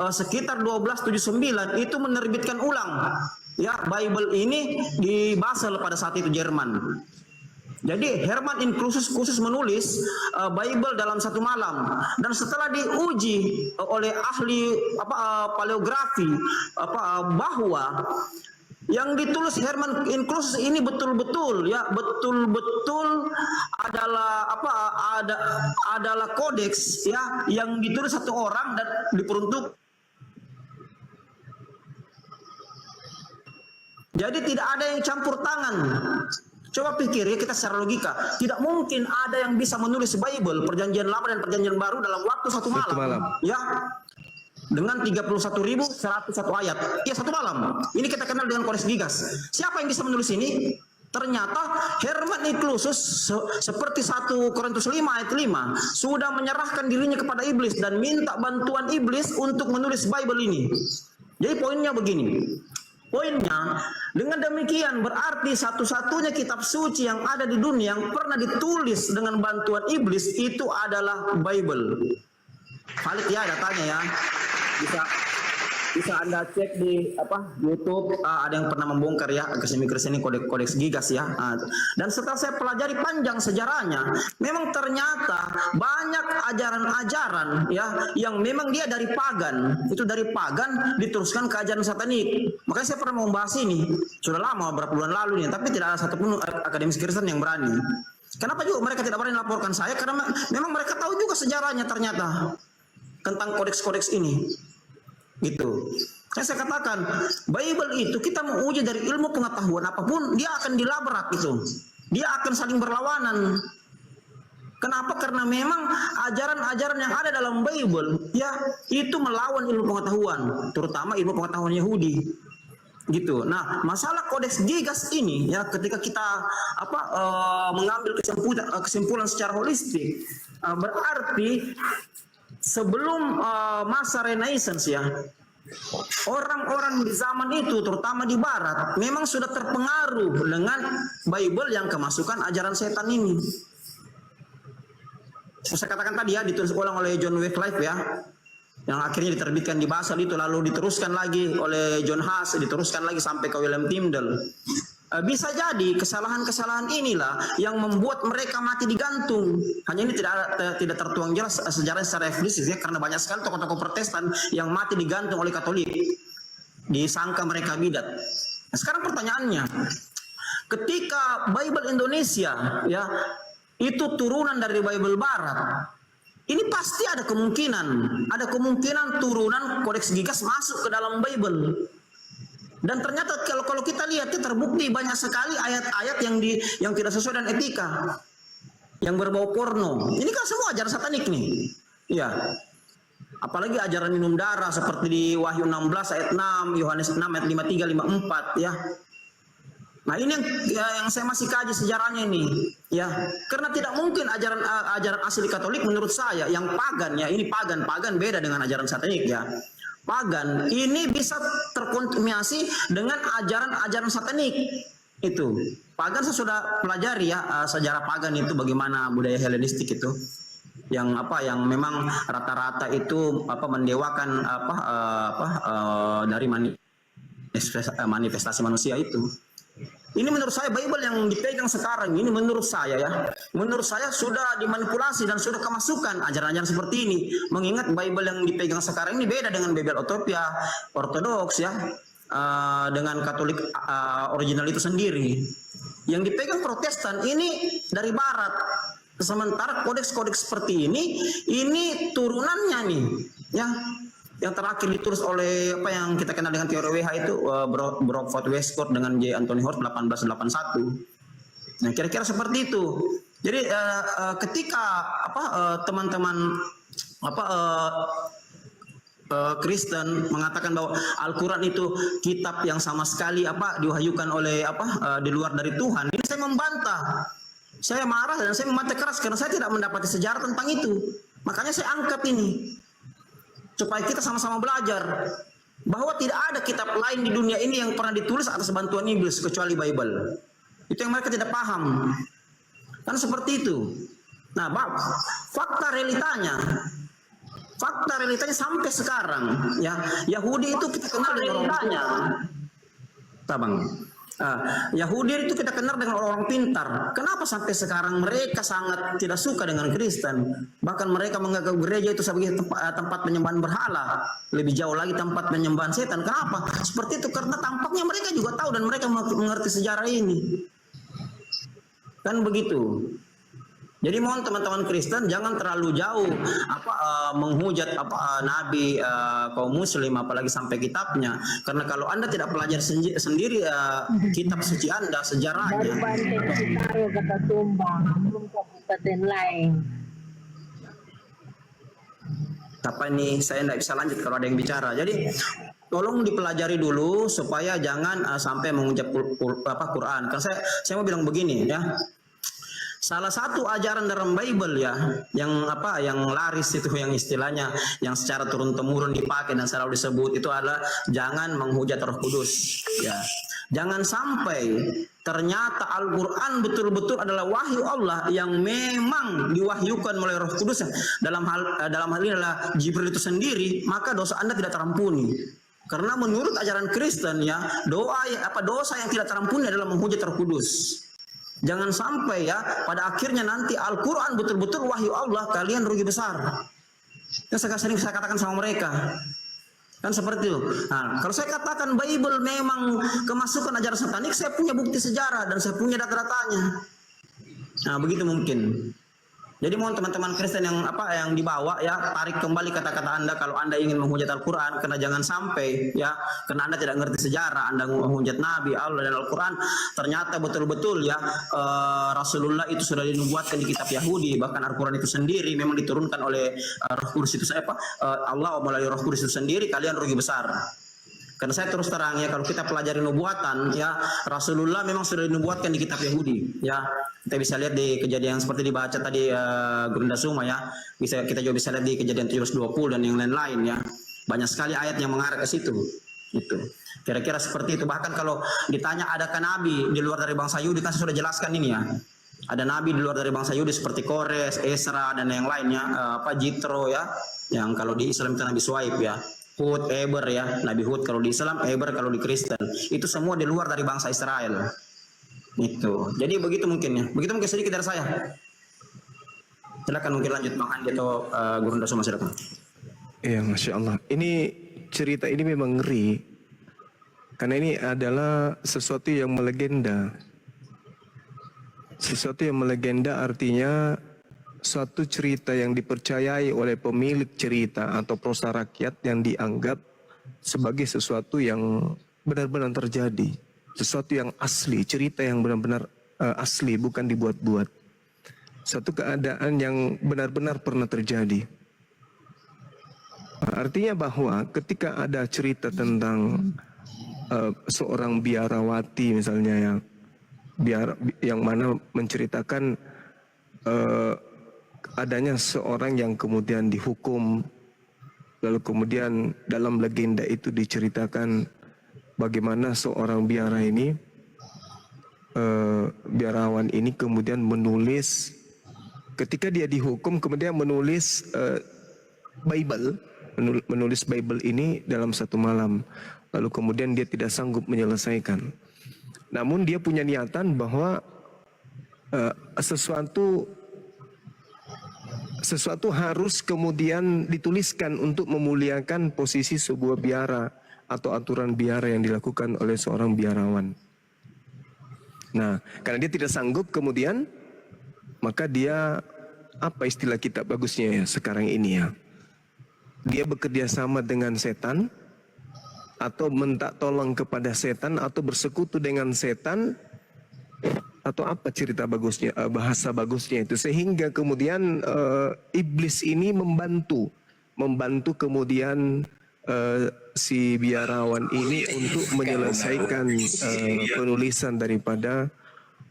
sekitar 1279 itu menerbitkan ulang ya Bible ini di Basel pada saat itu, Jerman. Jadi Herman Inclusus khusus menulis Bible dalam satu malam, dan setelah diuji oleh ahli paleografi bahwa yang ditulis Herman Inclusus ini betul-betul adalah kodeks ya yang ditulis satu orang dan diperuntuk. Jadi tidak ada yang campur tangan. Coba pikir ya, kita secara logika, tidak mungkin ada yang bisa menulis Bible, Perjanjian Lama dan Perjanjian Baru dalam waktu satu malam. Ya, dengan 31.101 ayat. Ya, satu malam. Ini kita kenal dengan kodeks Gigas. Siapa yang bisa menulis ini? Ternyata Herman Inclusus seperti 1 Korintus 5 ayat 5 sudah menyerahkan dirinya kepada iblis dan minta bantuan iblis untuk menulis Bible ini. Jadi poinnya begini. Poinnya, dengan demikian berarti satu-satunya kitab suci yang ada di dunia yang pernah ditulis dengan bantuan iblis itu adalah Bible. Valid ya datanya ya. Bisa Anda cek di YouTube, ada yang pernah membongkar ya Kristen ini kodeks Gigas ya. Dan setelah saya pelajari panjang sejarahnya, memang ternyata banyak ajaran-ajaran ya yang memang dia dari pagan, itu dari pagan diteruskan ke ajaran satanik. Makanya saya pernah membahas ini sudah lama, berapa bulan lalu nih, tapi tidak ada satupun akademis Kristen yang berani. Kenapa juga mereka tidak berani laporkan saya? Karena memang mereka tahu juga sejarahnya ternyata tentang kodeks-kodeks ini. Gitu. Saya katakan, Bible itu kita mau uji dari ilmu pengetahuan apapun, dia akan dilabrak itu. dia akan saling berlawanan. Kenapa? Karena memang ajaran-ajaran yang ada dalam Bible ya itu melawan ilmu pengetahuan, terutama ilmu pengetahuan Yahudi. Gitu. Nah, masalah kodeks Gigas ini ya ketika kita mengambil kesimpulan secara holistik, berarti sebelum masa Renaissance ya, orang-orang di zaman itu terutama di barat memang sudah terpengaruh dengan Bible yang kemasukan ajaran setan ini. Saya katakan tadi ya, ditulis ulang oleh John Wycliffe ya, yang akhirnya diterbitkan di Basel itu, lalu diteruskan lagi oleh John Huss, diteruskan lagi sampai ke William Tyndale. Bisa jadi kesalahan-kesalahan inilah yang membuat mereka mati digantung. Hanya ini tidak tertuang jelas sejarah secara eksplisit ya, karena banyak sekali tokoh-tokoh Protestan yang mati digantung oleh Katolik, disangka mereka bidat. Nah, sekarang pertanyaannya, ketika Bible Indonesia ya itu turunan dari Bible Barat, ini pasti ada kemungkinan turunan kodeks Gigas masuk ke dalam Bible. Dan ternyata kalau kita lihat terbukti banyak sekali ayat-ayat yang tidak sesuai dengan etika, yang berbau porno. Ini kan semua ajaran satanik nih. Ya. Apalagi ajaran minum darah seperti di Wahyu 16 ayat 6, Yohanes 6 ayat 53 54 ya. Nah, ini yang saya masih kaji sejarahnya ini ya, karena tidak mungkin ajaran asli Katolik menurut saya yang pagan ya, ini pagan beda dengan ajaran satanik ya. Pagan ini bisa terkontaminasi dengan ajaran satanik. Itu pagan saya sudah pelajari ya, sejarah pagan itu bagaimana budaya Helenistik itu yang memang rata-rata itu mendewakan dari manifestasi manusia itu. Ini menurut saya Bible yang dipegang sekarang ini menurut saya sudah dimanipulasi dan sudah kemasukan ajaran-ajaran seperti ini. Mengingat Bible yang dipegang sekarang ini beda dengan Bible Utopia Ortodoks ya, dengan Katolik original itu sendiri. Yang dipegang Protestan ini dari Barat. Sementara kodeks-kodeks seperti ini turunannya nih ya. Yang terakhir ditulis oleh yang kita kenal dengan teori WH itu Brockford Westcott dengan J. Anthony Hort 1881. Nah, kira-kira seperti itu. Jadi ketika teman-teman Kristen mengatakan bahwa Al-Quran itu kitab yang sama sekali diwahyukan oleh di luar dari Tuhan, ini saya membantah. Saya marah dan saya membantah keras karena saya tidak mendapati sejarah tentang itu. Makanya saya angkat ini. Supaya kita sama-sama belajar bahwa tidak ada kitab lain di dunia ini yang pernah ditulis atas bantuan iblis kecuali Bible. Itu yang mereka tidak paham. Kan seperti itu. Nah, fakta realitanya sampai sekarang ya, Yahudi itu kita kenal dengan Yahudi itu kita kenal dengan orang pintar. Kenapa sampai sekarang mereka sangat tidak suka dengan Kristen? Bahkan mereka menganggap gereja itu sebagai tempat penyembahan berhala. Lebih jauh lagi tempat penyembahan setan. Kenapa? Seperti itu karena tampaknya mereka juga tahu dan mereka mengerti sejarah ini. Kan begitu. Jadi mohon teman-teman Kristen jangan terlalu jauh menghujat nabi kaum muslim apalagi sampai kitabnya, karena kalau Anda tidak pelajari sendiri kitab suci Anda, sejarahnya. Apa ini saya tidak bisa lanjut kalau ada yang bicara. Jadi tolong dipelajari dulu supaya jangan sampai menghujat Quran. Karena saya mau bilang begini ya. Salah satu ajaran dalam Bible ya, yang laris itu, yang istilahnya yang secara turun temurun dipakai dan selalu disebut itu adalah jangan menghujat Roh Kudus. Ya, jangan sampai ternyata Al-Quran betul-betul adalah wahyu Allah yang memang diwahyukan oleh Roh Kudus. Dalam hal ini adalah Jibril itu sendiri, maka dosa Anda tidak terampuni. Karena menurut ajaran Kristen ya, dosa yang tidak terampuni adalah menghujat Roh Kudus. Jangan sampai ya pada akhirnya nanti Al-Quran betul-betul wahyu Allah, kalian rugi besar. Yang sering saya katakan sama mereka. Kan seperti itu. Nah, kalau saya katakan Bible memang kemasukan ajaran satanik, saya punya bukti sejarah dan saya punya data-datanya. Nah, begitu mungkin. Jadi mohon teman-teman Kristen yang dibawa ya, tarik kembali kata-kata Anda kalau Anda ingin menghujat Al-Quran, karena jangan sampai ya, karena Anda tidak ngerti sejarah, Anda menghujat Nabi, Allah dan Al-Quran, ternyata betul-betul ya Rasulullah itu sudah dinubuatkan di kitab Yahudi, bahkan Al-Quran itu sendiri memang diturunkan oleh Roh Kudus itu Allah melalui Roh Kudus itu sendiri, kalian rugi besar. Karena saya terus terang ya, kalau kita pelajari nubuatan ya, Rasulullah memang sudah dinubuatkan di kitab Yahudi ya. Kita bisa lihat di kejadian seperti dibaca tadi Gurunda Suma ya. Kita juga bisa lihat di kejadian 17:20 dan yang lain-lain ya. Banyak sekali ayat yang mengarah ke situ. Itu. Kira-kira seperti itu. Bahkan kalau ditanya adakah nabi di luar dari bangsa Yahudi, kan saya sudah jelaskan ini ya. Ada nabi di luar dari bangsa Yahudi seperti Kores, Esra dan yang lainnya, Jitro ya. Yang kalau di Islam itu Nabi Suaib ya. Hud, Eber ya, Nabi Hud kalau di Islam, Eber kalau di Kristen. Itu semua di luar dari bangsa Israel. Itu. Jadi begitu mungkin ya. Begitu mungkin sedikit dari saya. Silakan mungkin lanjut Bang Andi atau Guru Ndasuma, silakan. Iya, Masya Allah. Ini cerita ini memang ngeri. Karena ini adalah sesuatu yang melegenda. Sesuatu yang melegenda artinya suatu cerita yang dipercayai oleh pemilik cerita atau prosa rakyat yang dianggap sebagai sesuatu yang benar-benar terjadi. Sesuatu yang asli, cerita yang benar-benar asli, bukan dibuat-buat. Satu keadaan yang benar-benar pernah terjadi. Artinya bahwa ketika ada cerita tentang seorang biarawati misalnya yang mana menceritakan adanya seorang yang kemudian dihukum, lalu kemudian dalam legenda itu diceritakan bagaimana seorang biarawan ini kemudian menulis, ketika dia dihukum kemudian menulis menulis Bible ini dalam satu malam, lalu kemudian dia tidak sanggup menyelesaikan. Namun dia punya niatan bahwa sesuatu harus kemudian dituliskan untuk memuliakan posisi sebuah biara atau aturan biara yang dilakukan oleh seorang biarawan. Nah, karena dia tidak sanggup kemudian, maka dia, apa istilah kita bagusnya ya sekarang ini ya, dia bekerja sama dengan setan atau minta tolong kepada setan atau bersekutu dengan setan, atau apa cerita bagusnya, bahasa bagusnya itu, sehingga kemudian iblis ini membantu kemudian si biarawan ini untuk menyelesaikan penulisan daripada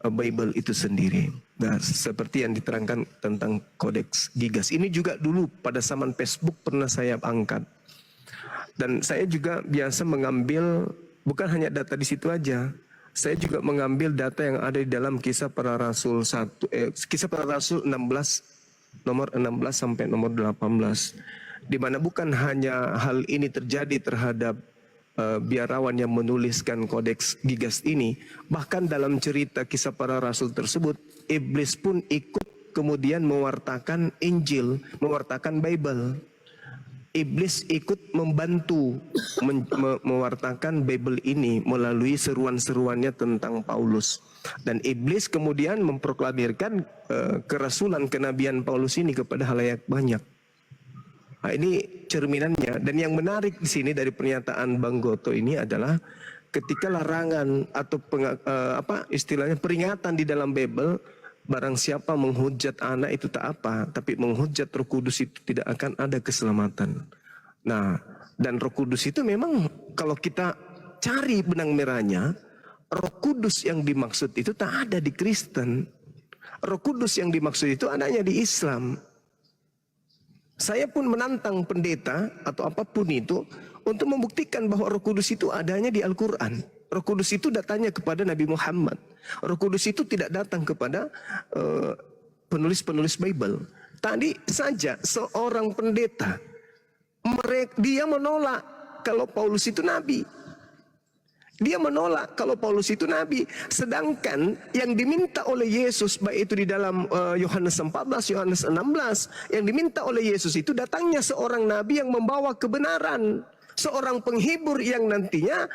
Bible itu sendiri. Nah, seperti yang diterangkan tentang Kodeks Gigas ini juga dulu pada zaman Facebook pernah saya angkat, dan saya juga biasa mengambil bukan hanya data di situ aja. Saya juga mengambil data yang ada di dalam Kisah Para Rasul Kisah Para Rasul 16 nomor 16 sampai nomor 18, di mana bukan hanya hal ini terjadi terhadap biarawan yang menuliskan Kodeks Gigas ini, bahkan dalam cerita Kisah Para Rasul tersebut iblis pun ikut kemudian mewartakan Injil, mewartakan Bible. Iblis ikut membantu mewartakan Bible ini melalui seruan-seruannya tentang Paulus. Dan iblis kemudian memproklamirkan kerasulan kenabian Paulus ini kepada halayak banyak. Nah, ini cerminannya. Dan yang menarik di sini dari pernyataan Bang Goto ini adalah ketika larangan atau istilahnya peringatan di dalam Bible, barang siapa menghujat anak itu tak apa, tapi menghujat Roh Kudus itu tidak akan ada keselamatan. Nah, dan Roh Kudus itu memang kalau kita cari benang merahnya, Roh Kudus yang dimaksud itu tak ada di Kristen. Roh Kudus yang dimaksud itu adanya di Islam. Saya pun menantang pendeta atau apapun itu untuk membuktikan bahwa Roh Kudus itu adanya di Al-Quran. Roh Kudus itu datangnya kepada Nabi Muhammad. Roh Kudus itu tidak datang kepada penulis-penulis Bible. Tadi saja seorang pendeta, dia menolak kalau Paulus itu nabi. Dia menolak kalau Paulus itu nabi. Sedangkan yang diminta oleh Yesus, baik itu di dalam Yohanes 14, Yohanes 16, yang diminta oleh Yesus itu datangnya seorang nabi yang membawa kebenaran. Seorang penghibur yang nantinya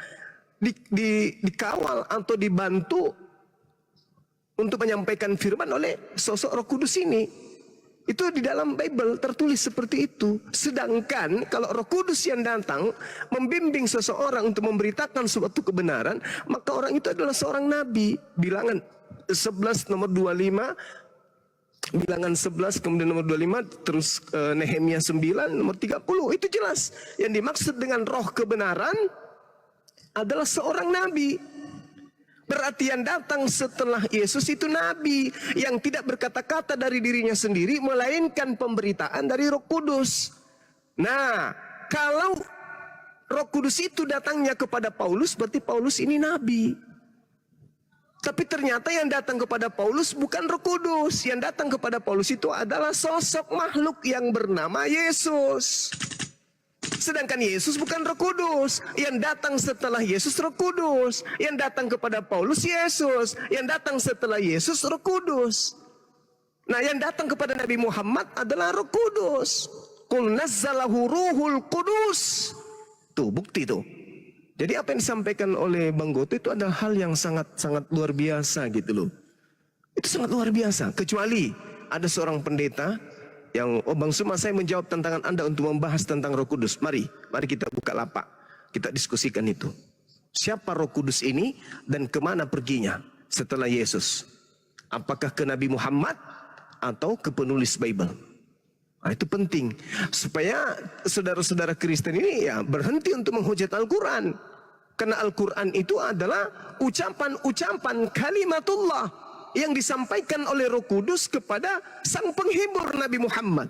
dikawal atau dibantu untuk menyampaikan firman oleh sosok Roh Kudus ini. Itu di dalam Bible tertulis seperti itu. Sedangkan kalau Roh Kudus yang datang membimbing seseorang untuk memberitakan suatu kebenaran, maka orang itu adalah seorang nabi. Bilangan 11 nomor 25, Bilangan 11 kemudian nomor 25, terus Nehemia 9 nomor 30. Itu jelas. Yang dimaksud dengan roh kebenaran adalah seorang nabi. Berarti yang datang setelah Yesus itu nabi yang tidak berkata-kata dari dirinya sendiri, melainkan pemberitaan dari Roh Kudus. Nah, kalau Roh Kudus itu datangnya kepada Paulus, berarti Paulus ini nabi. Tapi ternyata yang datang kepada Paulus bukan Roh Kudus. Yang datang kepada Paulus itu adalah sosok makhluk yang bernama Yesus. Sedangkan Yesus bukan Roh Kudus. Yang datang setelah Yesus Roh Kudus. Yang datang kepada Paulus Yesus. Yang datang setelah Yesus Roh Kudus. Nah, yang datang kepada Nabi Muhammad adalah Roh Kudus. Qul nazzalahu ruhul Qudus. Tuh bukti tuh. Jadi apa yang disampaikan oleh Bang Goto itu adalah hal yang sangat luar biasa gitu loh. Itu sangat luar biasa. Kecuali ada seorang pendeta yang, oh Bang Suma, saya menjawab tantangan Anda untuk membahas tentang Roh Kudus. Mari kita buka lapak. Kita diskusikan itu. Siapa Roh Kudus ini dan kemana perginya setelah Yesus? Apakah ke Nabi Muhammad atau ke penulis Bible? Nah, itu penting supaya saudara-saudara Kristen ini ya berhenti untuk menghujat Al-Quran. Karena Al-Quran itu adalah ucapan-ucapan kalimatullah yang disampaikan oleh Roh Kudus kepada sang penghibur Nabi Muhammad.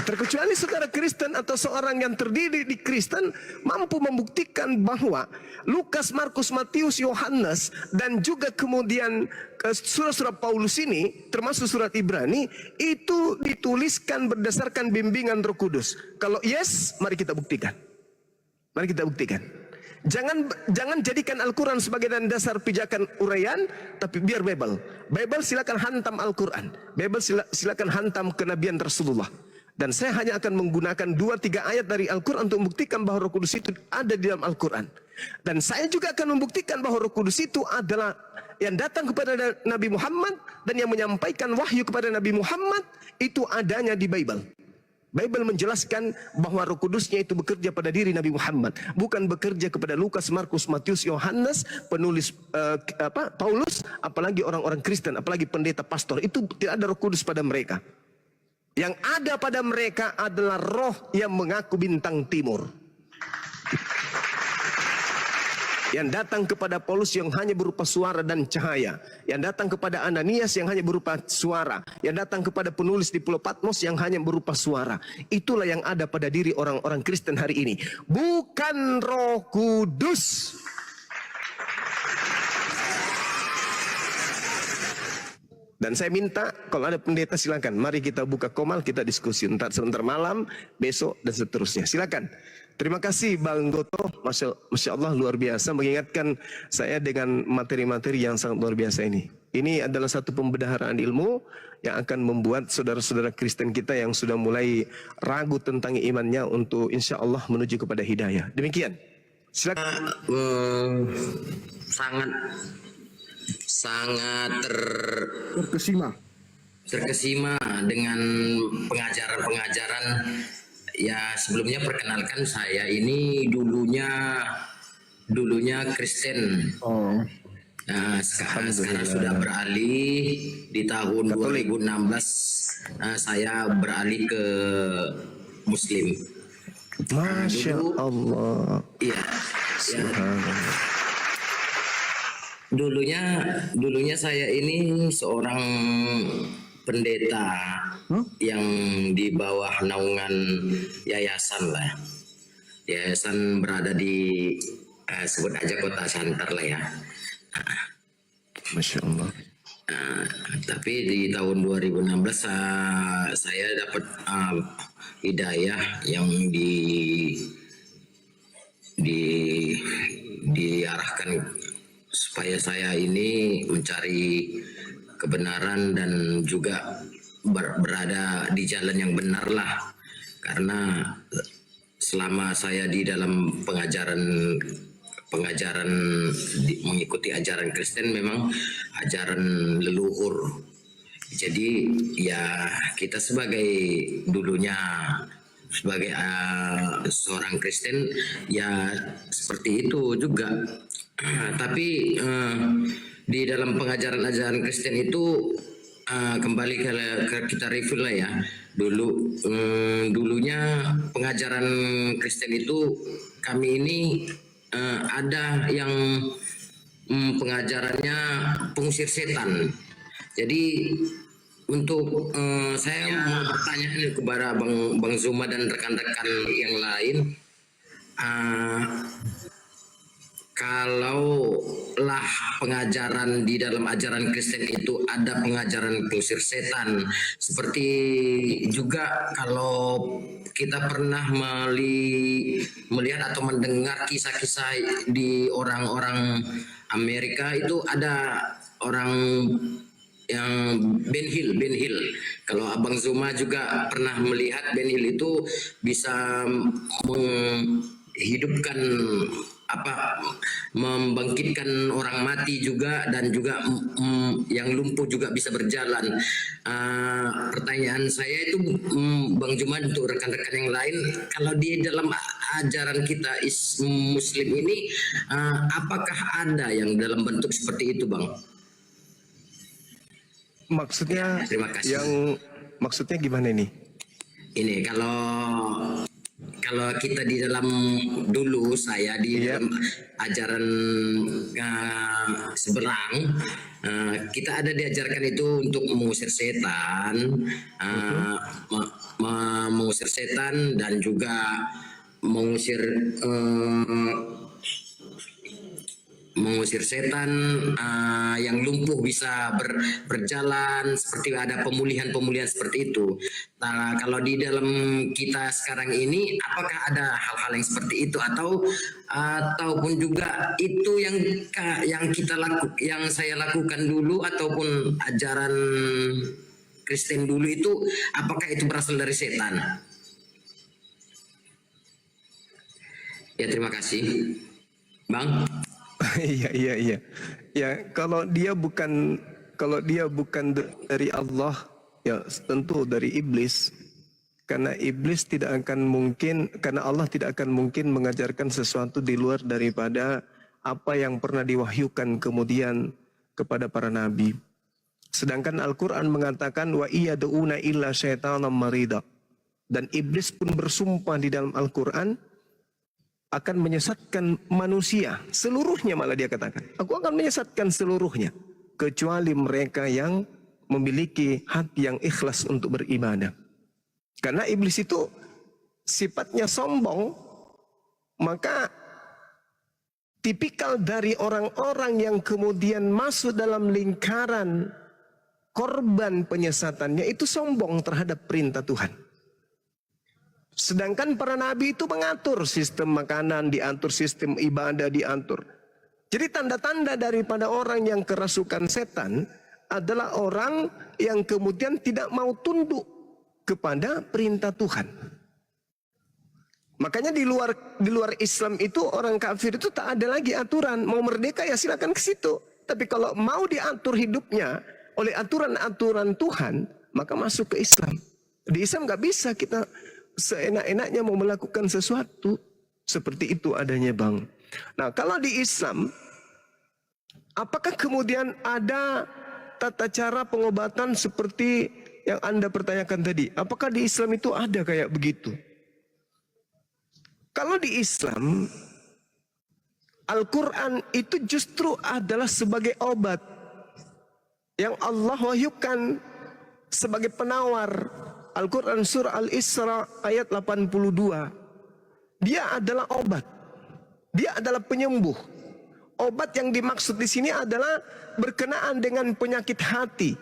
Terkecuali saudara Kristen atau seorang yang terdidik di Kristen mampu membuktikan bahwa Lukas, Markus, Matius, Yohanes dan juga kemudian surat-surat Paulus ini termasuk surat Ibrani itu dituliskan berdasarkan bimbingan Roh Kudus. Kalau yes, mari kita buktikan. Mari kita buktikan. Jangan jadikan Al-Quran sebagai dasar pijakan uraian, tapi biar Bible. Bible silakan hantam Al-Quran. Bible silakan hantam kenabian Rasulullah. Dan saya hanya akan menggunakan 2-3 ayat dari Al-Quran untuk membuktikan bahwa Roh Kudus itu ada di dalam Al-Quran. Dan saya juga akan membuktikan bahwa Roh Kudus itu adalah yang datang kepada Nabi Muhammad dan yang menyampaikan wahyu kepada Nabi Muhammad itu adanya di Bible. Bible menjelaskan bahwa Roh Kudusnya itu bekerja pada diri Nabi Muhammad, bukan bekerja kepada Lukas, Markus, Matius, Yohanes, penulis Paulus, apalagi orang-orang Kristen, apalagi pendeta, pastor. Itu tidak ada Roh Kudus pada mereka. Yang ada pada mereka adalah roh yang mengaku bintang timur. Yang datang kepada Paulus yang hanya berupa suara dan cahaya. Yang datang kepada Ananias yang hanya berupa suara. Yang datang kepada penulis di Pulau Patmos yang hanya berupa suara. Itulah yang ada pada diri orang-orang Kristen hari ini. Bukan Roh Kudus. Dan saya minta kalau ada pendeta silakan, mari kita buka komal, kita diskusi entar sebentar malam, besok dan seterusnya. Silakan. Terima kasih Bang Goto, Masya Allah luar biasa mengingatkan saya dengan materi-materi yang sangat luar biasa ini. Ini adalah satu pembedaharaan ilmu yang akan membuat saudara-saudara Kristen kita yang sudah mulai ragu tentang imannya untuk insya Allah menuju kepada hidayah. Demikian. Silakan. Sangat terkesima dengan pengajaran-pengajaran. Ya sebelumnya perkenalkan saya ini dulunya Kristen. Nah, sekarang sudah beralih di tahun Katolik. 2016 saya beralih ke Muslim. Masya Allah. Iya. Dulunya saya ini seorang pendeta yang di bawah naungan yayasan lah. Yayasan berada di sebut aja Kota Santar lah ya. Masya Allah. Tapi di tahun 2016 saya dapat hidayah yang diarahkan supaya saya ini mencari kebenaran dan juga berada di jalan yang benar lah. Karena selama saya di dalam pengajaran pengajaran mengikuti ajaran Kristen memang ajaran leluhur. Jadi ya kita sebagai dulunya sebagai seorang Kristen ya seperti itu juga. Tapi di dalam pengajaran-ajaran Kristen itu kembali ke kita review lah ya. Dulunya pengajaran Kristen itu kami ini ada yang pengajarannya pengusir setan. Jadi untuk saya mau bertanya kepada Bang Zuma dan rekan-rekan yang lain, kalaulah pengajaran di dalam ajaran Kristen itu ada pengajaran pengusir setan, seperti juga kalau kita pernah melihat atau mendengar kisah-kisah di orang-orang Amerika itu ada orang yang Ben Hill. Kalau Abang Zuma juga pernah melihat Ben Hill itu bisa menghidupkan membangkitkan orang mati juga, dan juga yang lumpuh juga bisa berjalan. Pertanyaan saya itu Bang Zuma untuk rekan-rekan yang lain, kalau di dalam ajaran kita Muslim ini apakah ada yang dalam bentuk seperti itu, Bang? Maksudnya Terima kasih. Maksudnya gimana ini? Ini kalau kita di dalam dulu saya di dalam ajaran seberang, kita ada diajarkan itu untuk mengusir setan, mengusir setan dan juga mengusir setan, yang lumpuh bisa berjalan, seperti ada pemulihan seperti itu. Nah, kalau di dalam kita sekarang ini apakah ada hal-hal yang seperti itu ataupun juga itu yang saya lakukan dulu ataupun ajaran Kristen dulu itu, apakah itu berasal dari setan? Ya, terima kasih, Bang. Iya. Ya, kalau dia bukan dari Allah, ya tentu dari iblis. Karena Allah tidak akan mungkin mengajarkan sesuatu di luar daripada apa yang pernah diwahyukan kemudian kepada para nabi. Sedangkan Al-Qur'an mengatakan wa iyad'una illa syaitanan marida. Dan iblis pun bersumpah di dalam Al-Qur'an akan menyesatkan manusia seluruhnya, malah dia katakan, aku akan menyesatkan seluruhnya kecuali mereka yang memiliki hati yang ikhlas untuk beribadah. Karena iblis itu sifatnya sombong, maka tipikal dari orang-orang yang kemudian masuk dalam lingkaran korban penyesatannya itu sombong terhadap perintah Tuhan. Sedangkan para nabi itu mengatur sistem makanan, diatur sistem ibadah, diatur. Jadi tanda-tanda daripada orang yang kerasukan setan adalah orang yang kemudian tidak mau tunduk kepada perintah Tuhan. Makanya di luar Islam itu orang kafir itu tak ada lagi aturan. Mau merdeka ya silakan ke situ. Tapi kalau mau diatur hidupnya oleh aturan-aturan Tuhan, maka masuk ke Islam. Di Islam nggak bisa kita seenak-enaknya mau melakukan sesuatu seperti itu adanya, Bang. Nah, kalau di Islam, apakah kemudian ada tata cara pengobatan seperti yang Anda pertanyakan tadi? Apakah di Islam itu ada kayak begitu? Kalau di Islam, Al-Quran itu justru adalah sebagai obat yang Allah wahyukan sebagai penawar. Al-Quran surah Al-Isra ayat 82. Dia adalah obat. Dia adalah penyembuh. Obat yang dimaksud di sini adalah berkenaan dengan penyakit hati,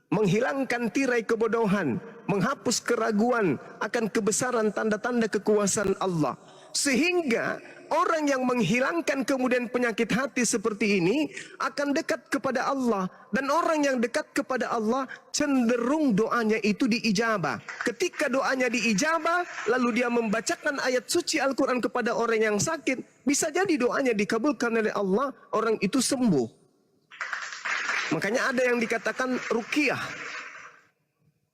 menghilangkan tirai kebodohan, menghapus keraguan akan kebesaran tanda-tanda kekuasaan Allah. Sehingga orang yang menghilangkan kemudian penyakit hati seperti ini akan dekat kepada Allah. Dan orang yang dekat kepada Allah cenderung doanya itu diijabah. Ketika doanya diijabah, lalu dia membacakan ayat suci Al-Quran kepada orang yang sakit, bisa jadi doanya dikabulkan oleh Allah, orang itu sembuh. Makanya ada yang dikatakan ruqyah.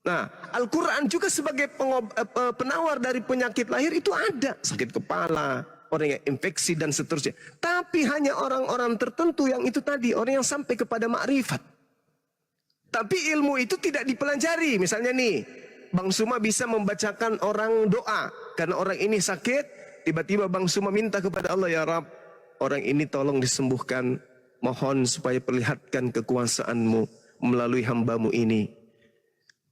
Nah, Al-Quran juga sebagai penawar dari penyakit lahir itu ada. Sakit kepala, orang yang infeksi dan seterusnya. Tapi hanya orang-orang tertentu yang itu tadi, orang yang sampai kepada makrifat. Tapi ilmu itu tidak dipelajari. Misalnya nih, Bang Suma bisa membacakan orang doa. Karena orang ini sakit, tiba-tiba Bang Suma minta kepada Allah, ya Rabb, orang ini tolong disembuhkan. Mohon supaya perlihatkan kekuasaan-Mu melalui hamba-Mu ini.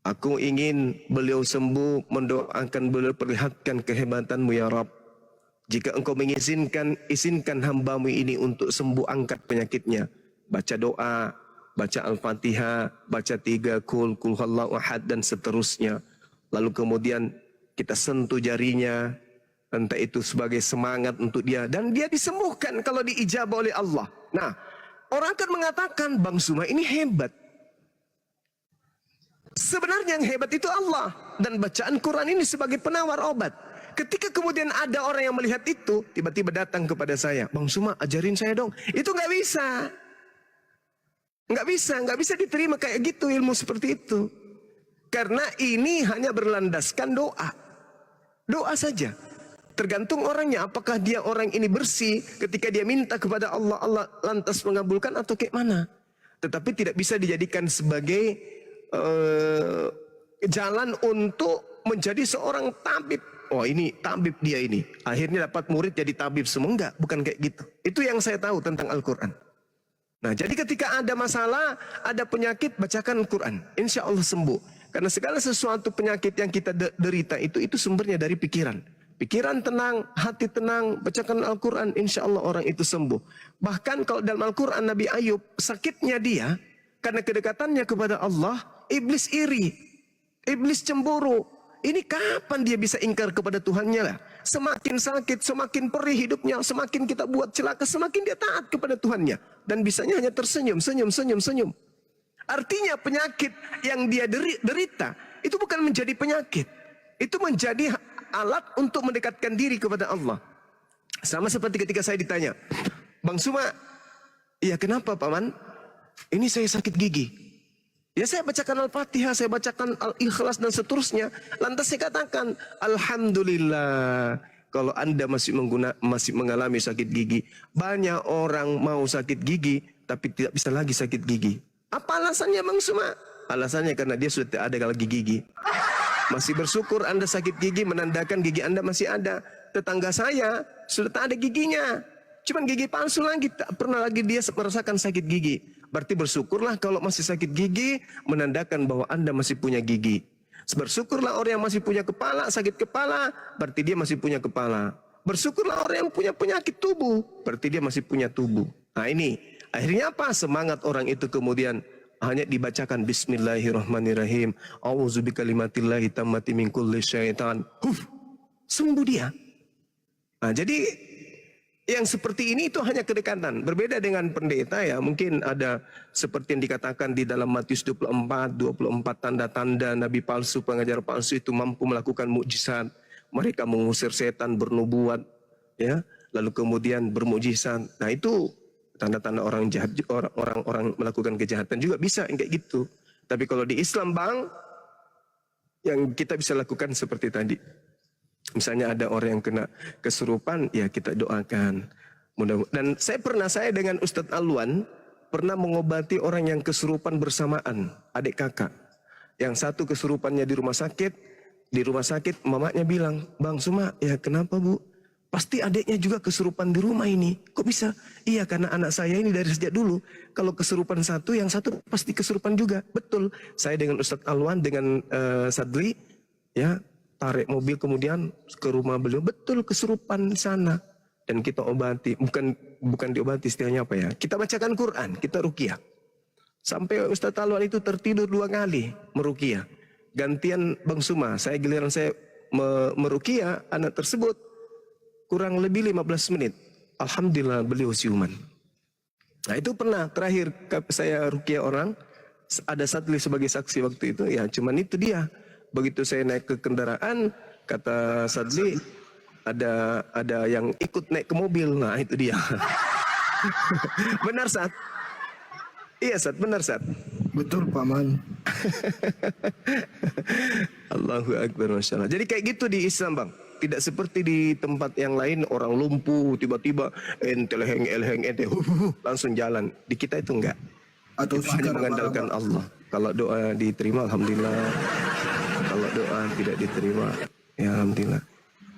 Aku ingin beliau sembuh, mendoakan beliau, perlihatkan kehebatan-Mu ya Rabb. Jika Engkau mengizinkan, izinkan hamba-Mu ini untuk sembuh, angkat penyakitnya. Baca doa, baca Al-Fatihah, baca 3 kul huwallahu ahad dan seterusnya. Lalu kemudian kita sentuh jarinya, entah itu sebagai semangat untuk dia, dan dia disembuhkan kalau diijabah oleh Allah. Nah, orang akan mengatakan, Bang Suma ini hebat. Sebenarnya yang hebat itu Allah. Dan bacaan Quran ini sebagai penawar obat. Ketika kemudian ada orang yang melihat itu, tiba-tiba datang kepada saya, Bang Suma ajarin saya dong. Itu nggak bisa. Nggak bisa diterima kayak gitu ilmu seperti itu. Karena ini hanya berlandaskan doa. Doa saja. Tergantung orangnya, apakah dia orang ini bersih ketika dia minta kepada Allah, Allah lantas mengabulkan atau kayak mana. Tetapi tidak bisa dijadikan sebagai jalan untuk menjadi seorang tabib. Oh ini tabib dia ini. Akhirnya dapat murid jadi tabib semua. Enggak, bukan kayak gitu. Itu yang saya tahu tentang Al-Quran. Nah jadi ketika ada masalah, ada penyakit, bacakan Al-Quran. Insya Allah sembuh. Karena segala sesuatu penyakit yang kita derita itu sumbernya dari pikiran. Pikiran tenang, hati tenang, bacakan Al-Quran, insya Allah orang itu sembuh. Bahkan kalau dalam Al-Quran Nabi Ayub, sakitnya dia, karena kedekatannya kepada Allah, iblis iri, iblis cemburu. Ini kapan dia bisa ingkar kepada Tuhannya lah? Semakin sakit, semakin perih hidupnya, semakin kita buat celaka, semakin dia taat kepada Tuhannya. Dan bisanya hanya tersenyum, senyum. Artinya penyakit yang dia derita, itu bukan menjadi penyakit. Itu menjadi alat untuk mendekatkan diri kepada Allah. Sama seperti ketika saya ditanya, Bang Suma, iya kenapa Paman? Ini saya sakit gigi. Ya saya bacakan Al-Fatihah, saya bacakan Al-Ikhlas dan seterusnya. Lantas saya katakan, Alhamdulillah. Kalau Anda masih mengalami sakit gigi. Banyak orang mau sakit gigi, tapi tidak bisa lagi sakit gigi. Apa alasannya Bang Suma? Alasannya karena dia sudah tidak ada lagi gigi. Masih bersyukur Anda sakit gigi, menandakan gigi Anda masih ada. Tetangga saya sudah tak ada giginya. Cuman gigi palsu lagi, tak pernah lagi dia merasakan sakit gigi. Berarti bersyukurlah kalau masih sakit gigi, menandakan bahwa Anda masih punya gigi. Bersyukurlah orang yang masih punya kepala, sakit kepala, berarti dia masih punya kepala. Bersyukurlah orang yang punya penyakit tubuh, berarti dia masih punya tubuh. Nah ini, akhirnya apa? Semangat orang itu kemudian hanya dibacakan Bismillahirrahmanirrahim. A'udzubikalimatillahi tammati min kulli syaitan. Sembuh dia. Nah, jadi yang seperti ini itu hanya kedekatan. Berbeda dengan pendeta ya. Mungkin ada seperti yang dikatakan di dalam Matius 24 tanda-tanda nabi palsu, pengajar palsu itu mampu melakukan mukjizat. Mereka mengusir setan, bernubuat, ya. Lalu kemudian bermukjizat. Nah, itu tanda-tanda orang jahat, orang melakukan kejahatan juga bisa yang kayak gitu. Tapi kalau di Islam Bang, yang kita bisa lakukan seperti tadi. Misalnya ada orang yang kena kesurupan, ya kita doakan. Dan saya dengan Ustadz Alwan pernah mengobati orang yang kesurupan bersamaan, adik kakak. Yang satu kesurupannya di rumah sakit mamanya bilang, Bang Suma, ya kenapa Bu? Pasti adiknya juga kesurupan di rumah ini. Kok bisa? Iya karena anak saya ini dari sejak dulu. Kalau kesurupan satu, yang satu pasti kesurupan juga. Betul. Saya dengan Ustadz Alwan, dengan Sadli, ya tarik mobil kemudian ke rumah beliau. Betul kesurupan di sana. Dan kita obati. Bukan diobati istilahnya apa ya. Kita bacakan Quran, kita ruqyah. Sampai Ustadz Alwan itu tertidur 2 kali meruqyah. Gantian Bang Suma, giliran saya meruqyah anak tersebut. kurang lebih 15 menit. Alhamdulillah beliau siuman. Nah itu pernah terakhir saya ruqyah orang, ada Sadli sebagai saksi waktu itu, ya cuman itu dia. Begitu saya naik ke kendaraan, kata Sadli, ada yang ikut naik ke mobil. Nah itu dia. Benar Sad? Iya Sad, benar Sad. Betul Paman. Allahu Akbar, Masya Allah. Jadi kayak gitu di Islam Bang. Tidak seperti di tempat yang lain orang lumpuh tiba-tiba ente langsung jalan. Di kita itu enggak. Atau Kita hanya mengandalkan Allah. Kalau doa diterima alhamdulillah. Kalau doa tidak diterima ya alhamdulillah.